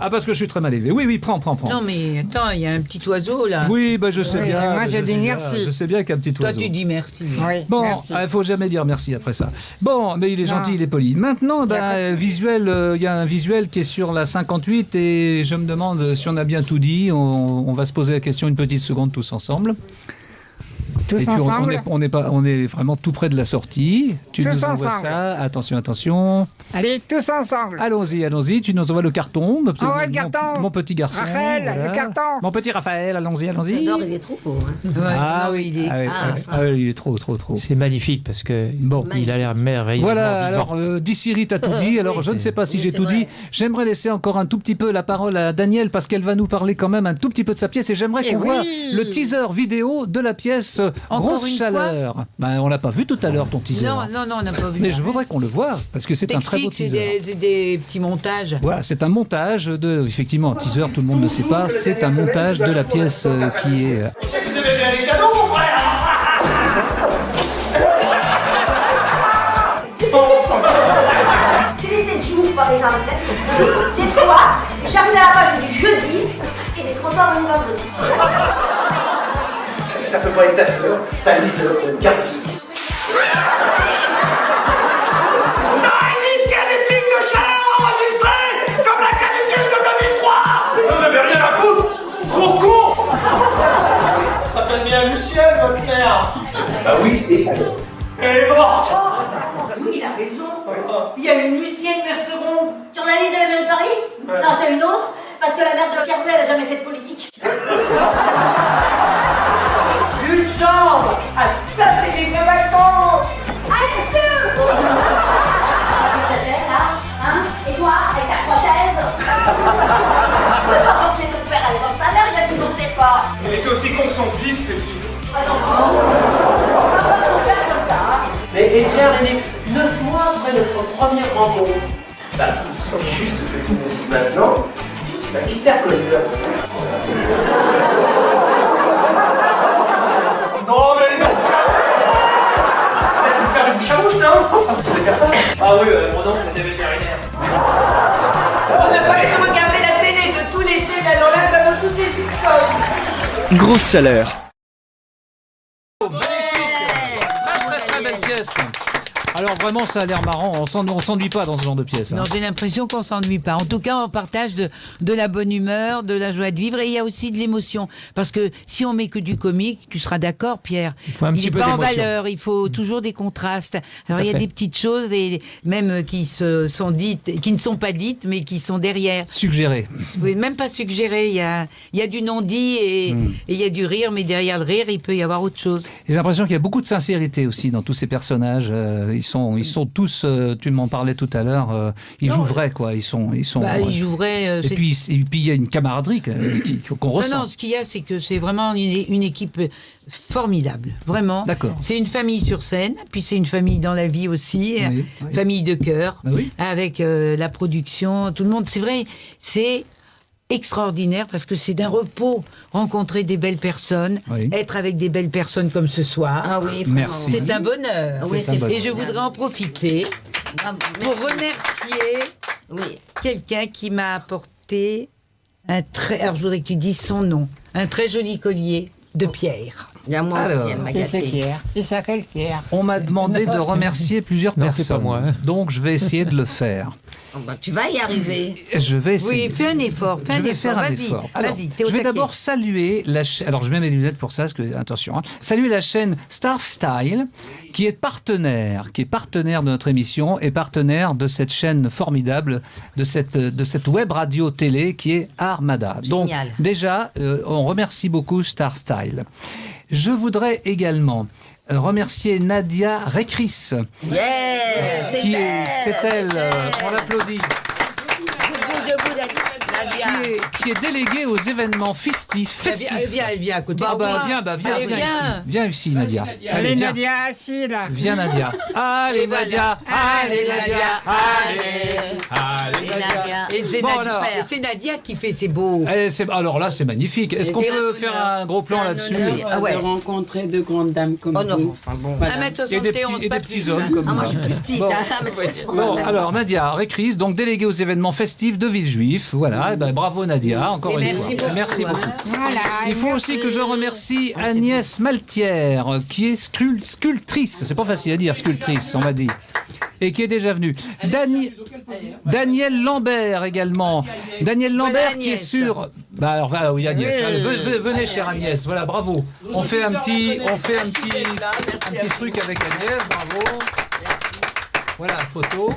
Ah, parce que je suis très mal élevé. Oui, prends. Non, mais attends, il y a un petit oiseau là. Oui, bah je sais Oui, bien. moi, bah, je dis sais bien, merci. Je sais bien qu'un petit Toi, oiseau. tu dis merci. Oui, Bon, merci. il faut jamais dire merci après ça. Bon, mais il est gentil, Non. il est poli. Maintenant, Il y a pas de visuel, il y a un visuel qui est sur la 58 et je me demande si on a bien tout dit. On va se poser la question une petite seconde tous ensemble. Tous Et puis ensemble. on est vraiment tout près de la sortie. Tu Tous nous envoies ensemble. ça. Attention. Allez, tous ensemble. Allons-y. Tu nous envoies le carton. Envoie le carton. Mon petit garçon. Raphaël, voilà. le carton. Mon petit Raphaël, allons-y. J'adore, il est trop beau. Hein. Ah non, oui, il est il est trop. C'est magnifique parce que Bon. il a l'air merveilleux. Voilà, alors Dissiri t'as tout dit, alors je ne sais pas si Oui, j'ai c'est tout vrai. dit. J'aimerais laisser encore un tout petit peu la parole à Daniel parce qu'elle va nous parler quand même un tout petit peu de sa pièce et j'aimerais Eh qu'on voit oui. le teaser vidéo de la pièce Encore Grosse une Chaleur. Ben, on l'a pas vu tout à l'heure ton teaser. Non, on n'a pas vu. Mais je voudrais qu'on le voie parce que c'est un très beau T'expliques, teaser. c'est des petits montages. Voilà, c'est un montage de, effectivement, un teaser, tout le monde ne sait pas, c'est un montage de la pièce qui est... Tu les 7 jours par exemple. Des fois, j'arrive à la page du jeudi et les trop tard on y vendredi. Ça peut pas être ta sœur, ta liste de garde. Bah oui, et alors? Oui, il a raison. Il y a une Lucienne Merceron sur la liste de la mairie de Paris. Non, c'est une autre, parce que la mère de Cardouet, elle a jamais fait de politique. Une chambre. Ah, ça c'est des vraies vacances. Allez, deux. Ça gêne, là, hein? Et toi, avec ta prothèse? Tu peux pas forcer ton père à aller dans sa mère, il a toujours des efforts. Il était aussi con que son fils, c'est sûr. Ah non, non. On va pas ton père comme ça, hein? Mais et tiens, René, 9 mois après notre première rencontre, bah, il suffit juste que tu me dises maintenant, c'est pas qui t'a connu là. Non, mais non! Vous faire une bouche à bouche, non? Vous savez faire ça? Ah oui, mon oncle était vétérinaire. On n'a pas pu regarder la télé de tous les étés, alors là, nous avons tous les écoles. Grosse Chaleur. Très belle pièce. Alors vraiment, ça a l'air marrant, on s'ennuie pas dans ce genre de pièce. hein. Non, j'ai l'impression qu'on s'ennuie pas. En tout cas, on partage de la bonne humeur, de la joie de vivre, et il y a aussi de l'émotion. Parce que si on met que du comique, tu seras d'accord, Pierre. faut un petit est peu pas en d'émotion. valeur. Il faut toujours des contrastes. Alors à il y a fait. des petites choses, et même qui sont dites, qui ne sont pas dites, mais qui sont derrière. Suggéré. Oui, même pas suggéré. Il y a du non-dit et il y a du rire, mais derrière le rire, il peut y avoir autre chose. J'ai l'impression qu'il y a beaucoup de sincérité aussi dans tous ces personnages. Ils sont tous, tu m'en parlais tout à l'heure, ils jouent vrai, quoi. Ils sont. Bah, il jouerait. Et puis il y a une camaraderie qu'on ressent. Non, ce qu'il y a, c'est que c'est vraiment une équipe formidable, vraiment. D'accord. C'est une famille sur scène, puis c'est une famille dans la vie aussi, Oui, oui. famille de cœur, Bah oui. avec la production, tout le monde. C'est vrai, c'est extraordinaire parce que c'est d'un repos rencontrer des belles personnes, Oui. être avec des belles personnes comme ce soir. Ah oui, vraiment. Merci. C'est un bonheur. Ah oui, C'est un c'est bonheur. Et je voudrais en profiter Ah, pour merci. remercier Oui. quelqu'un qui m'a apporté Alors je voudrais que tu dises son nom. Un très joli collier de pierre. Moi Alors, aussi, elle m'a Et c'est gâté. Pierre. Et ça, quel Pierre? On m'a demandé de remercier plusieurs Non, c'est personnes. pas moi, hein. Donc je vais essayer de le faire. Oh, bah, tu vas y arriver. Je vais essayer. Oui, fais un effort. Je vais faire un effort. Alors, Vas-y, t'es au je vais taquet. d'abord saluer la chaîne. Alors, je mets mes lunettes pour ça, parce que, attention, hein. Saluer la chaîne Star Style, qui est partenaire de notre émission et partenaire de cette chaîne formidable, de cette web radio télé qui est Armada. Donc, Génial. déjà, on remercie beaucoup Star Style. Je voudrais également remercier Nadia Récris. Yeah, c'est qui elle, c'est elle, c'est on l'applaudit. Debout, Nadia. Qui est déléguée aux événements festifs. Elle vient à côté. Viens ici, Nadia. Allez, viens. Nadia, assis là. Viens, Nadia. Allez, Nadia. Allez, Nadia. Allez, Nadia. Et c'est Bon, Nadia, alors. c'est Nadia qui fait ses beaux. Alors là, c'est magnifique. Est-ce qu'on c'est peut un faire un gros plan là-dessus? Ah ouais. De rencontrer de grandes dames comme Oh non, vous. enfin bon. Voilà. 1m71, Et des pas petits plus. hommes comme Ah, moi, moi. je suis plus petite, Bon. hein, 1m60. Bon, alors Nadia Récris, donc déléguée aux événements festifs de Villejuif. Voilà, et ben, bravo Nadia, encore Et une merci fois. beaucoup. Merci beaucoup. Voilà. Il faut aussi que je remercie Agnès Maltière, qui est sculptrice. C'est pas facile à dire, sculptrice, on m'a dit. Et qui est déjà venue. Daniel Lambert également. Daniel Lambert qui est sur. Bah alors, oui, Agnès. Allez, venez, chère Agnès. Voilà, bravo. On fait un petit truc avec Agnès. Bravo. Voilà, photo.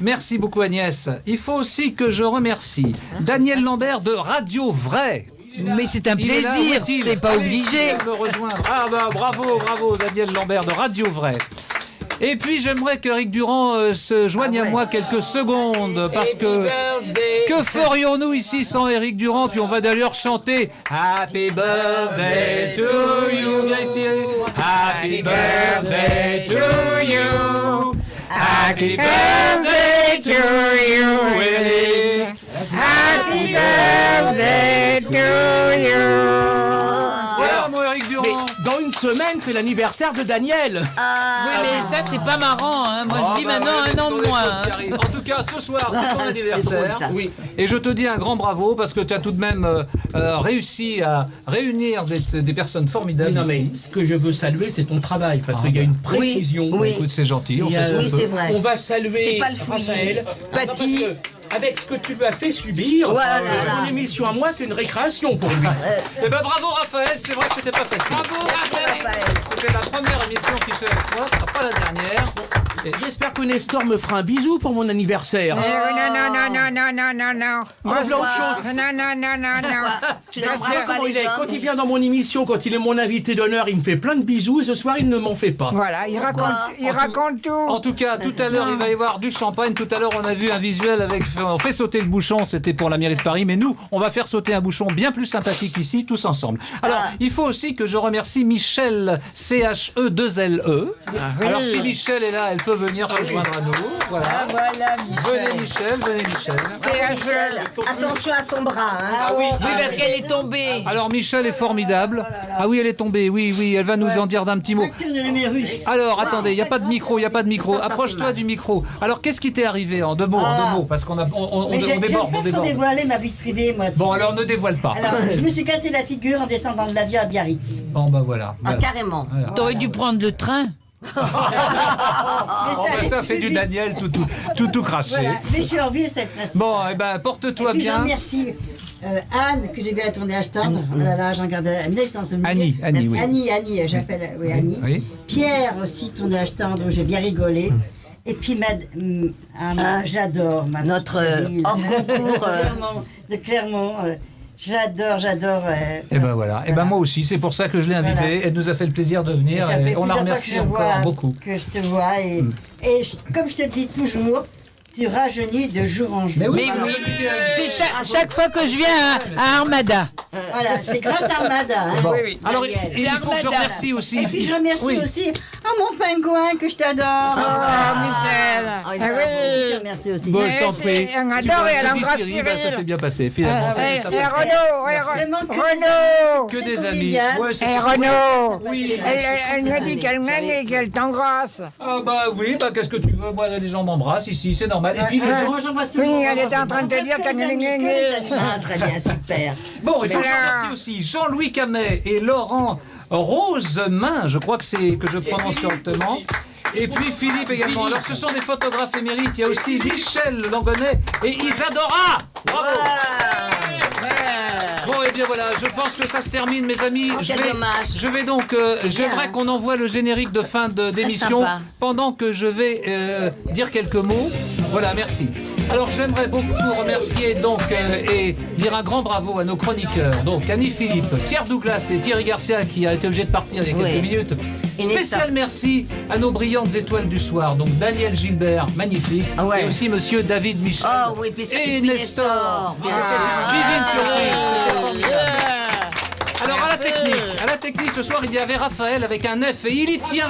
Merci beaucoup Agnès. Il faut aussi que je remercie Daniel Lambert de Radio Vrai. Mais c'est un Il est là, où plaisir, est-il? t'es pas Allez, obligé. il vient me rejoindre. Ah bah bravo Daniel Lambert de Radio Vrai. Et puis j'aimerais que Eric Durand se joigne à moi quelques secondes parce que ferions-nous ici sans Eric Durand? Puis on va d'ailleurs chanter Happy Birthday to you. Viens ici. Happy Birthday to you. Happy birthday to you, Willie. Happy birthday to you. Voilà mon Eric Durand. Dans une semaine, c'est l'anniversaire de Daniel. Oui, mais ça, c'est pas marrant. Hein. Moi, je dis maintenant ouais, un an ce sont de des moins. choses qui arrivent. En tout cas, ce soir, c'est ton anniversaire. ça. Oui. Et je te dis un grand bravo parce que tu as tout de même réussi à réunir des personnes formidables. Non, mais ici. ce que je veux saluer, c'est ton travail, parce qu'il y a une précision. Oui. Écoute, c'est gentil. On Il y a- fait ce qu'on Oui, peut. c'est vrai. On va saluer C'est pas le fouillis. Raphaël. Paty. Parce que avec ce que tu lui as fait subir, Voilà. mon émission à moi, c'est une récréation pour lui. Eh ben bravo Raphaël, c'est vrai que c'était pas facile. Bravo, Raphaël. C'était la première émission qu'il fait avec moi, ce sera pas la dernière. J'espère que Nestor me fera un bisou pour mon anniversaire. Non. Enlève-le autre chose. Non. Tu Parce n'embrasses que pas comment les il est, hommes. quand il vient dans mon émission, quand il est mon invité d'honneur, il me fait plein de bisous et ce soir il ne m'en fait pas. Voilà, il raconte tout. En tout cas, tout à l'heure, il va y avoir du champagne. Tout à l'heure, on a vu un visuel avec. On fait sauter le bouchon, c'était pour la mairie de Paris. Mais nous, on va faire sauter un bouchon bien plus sympathique ici, tous ensemble. Alors, il faut aussi que je remercie Michel, CHE2LE. Alors, si Michel est là, elle peut venir se joindre à nous. Voilà. Ah, voilà, Venez, Michel, venez, Michel. Michel, attention à son bras. Hein. Ah oui. Oui, parce qu'elle est tombée. Alors, Michel est formidable. Ah oui, elle est tombée. Oui, elle va nous en dire d'un petit mot. Alors, attendez, il n'y a pas de micro, il n'y a pas de micro. Ça Approche-toi fait du micro. Alors, qu'est-ce qui t'est arrivé en deux mots, parce qu'on déborde, on déborde. dévoiler ma vie privée, moi. Bon, alors ne dévoile pas. Alors, je me suis cassé la figure en descendant de l'avion à Biarritz. Bon, bah voilà. Ah, carrément. Voilà. T'aurais dû prendre le train. Oh, bah, ça, c'est du Daniel tout craché. Voilà, mais je suis en ville, c'est presque. Bon, eh ben, porte-toi Et puis, je bien. remercie Anne, que j'ai vu à la tournée Ashton. Oh là là, j'en garde un excellent souvenir. Annie, oui. Annie, j'appelle Annie. Oui. Pierre aussi, tournée Ashton, dont j'ai bien rigolé. Et puis, j'adore ma Notre petite ville. hors concours. De Clermont. J'adore. Et ben voilà. Et ben moi aussi, c'est pour ça que je l'ai invitée. Voilà. Elle nous a fait le plaisir de venir Ça et fait on la plusieurs fois remercie que je encore vois- beaucoup. Que je te vois comme je te le dis toujours, tu rajeunis de jour en jour. Mais oui, Mais oui, c'est chaque fois que je viens à Armada. Voilà, c'est grâce à Armada. Hein. Bon. Oui, Alors, Daniel. il faut que je remercie aussi. Et puis je remercie Oui. aussi mon pingouin que je t'adore. Michel. Ah, Ah je oui. te remercie aussi. Bon, je t'en prie. On Tu adore vois, et elle je dis embrasse Cyril, bah, ça Cyril. s'est bien passé, finalement. Et Ça va. Renaud, Renaud. Que des amis. Ouais, c'est Et tout. Renaud, Oui. elle me dit qu'elle m'aime et qu'elle t'embrasse. Ah bah oui, bah qu'est-ce que tu veux? Moi, les gens m'embrassent ici, c'est normal. Et puis les gens... Moi j'embrasse tout le Oui, monde. elle était en train de te dire qu'elle Ah, très bien, super. Bon, il faut que je Voilà. remercie aussi Jean-Louis Camet et Laurent Rosemain, je crois que je prononce correctement. Et puis Philippe également. Alors ce sont des photographes émérites. Il y a aussi Michel Langonnet et Isadora. Bravo. Bon, et bien voilà, je pense que ça se termine, mes amis. Oh, quel dommage. Je vais donc, j'aimerais hein. qu'on envoie le générique de fin d'émission sympa. pendant que je vais dire quelques mots. Voilà, merci. Alors j'aimerais beaucoup remercier donc et dire un grand bravo à nos chroniqueurs, donc Annie Philippe, Pierre Douglas et Thierry Garcia qui a été obligé de partir il y a quelques Oui. minutes. Et Spécial merci à nos brillantes étoiles du soir, donc Daniel Gilbert, magnifique, Ah ouais. et aussi monsieur David Michel. Oh oui, puis et Nestor. bien Divine surprise, c'était formidable. Alors à la technique ce soir il y avait Raphaël avec un F et il y tient,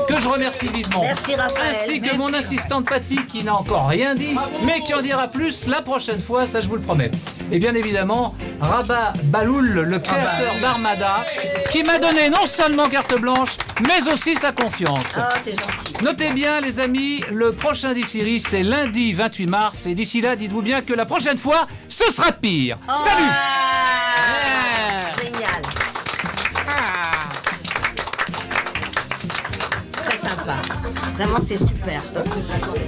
que je remercie vivement. Merci, Raphaël. Ainsi que Merci. mon assistante Patty qui n'a encore rien dit, mais qui en dira plus la prochaine fois, ça je vous le promets. Et bien évidemment, Rabat Baloul, le créateur d'Armada, qui m'a donné non seulement carte blanche, mais aussi sa confiance. Oh, c'est gentil. Notez bien les amis, le prochain d'Issiris c'est lundi 28 mars et d'ici là dites-vous bien que la prochaine fois ce sera pire. Salut. Génial. Très sympa. Vraiment, c'est super. Parce que je l'attendais.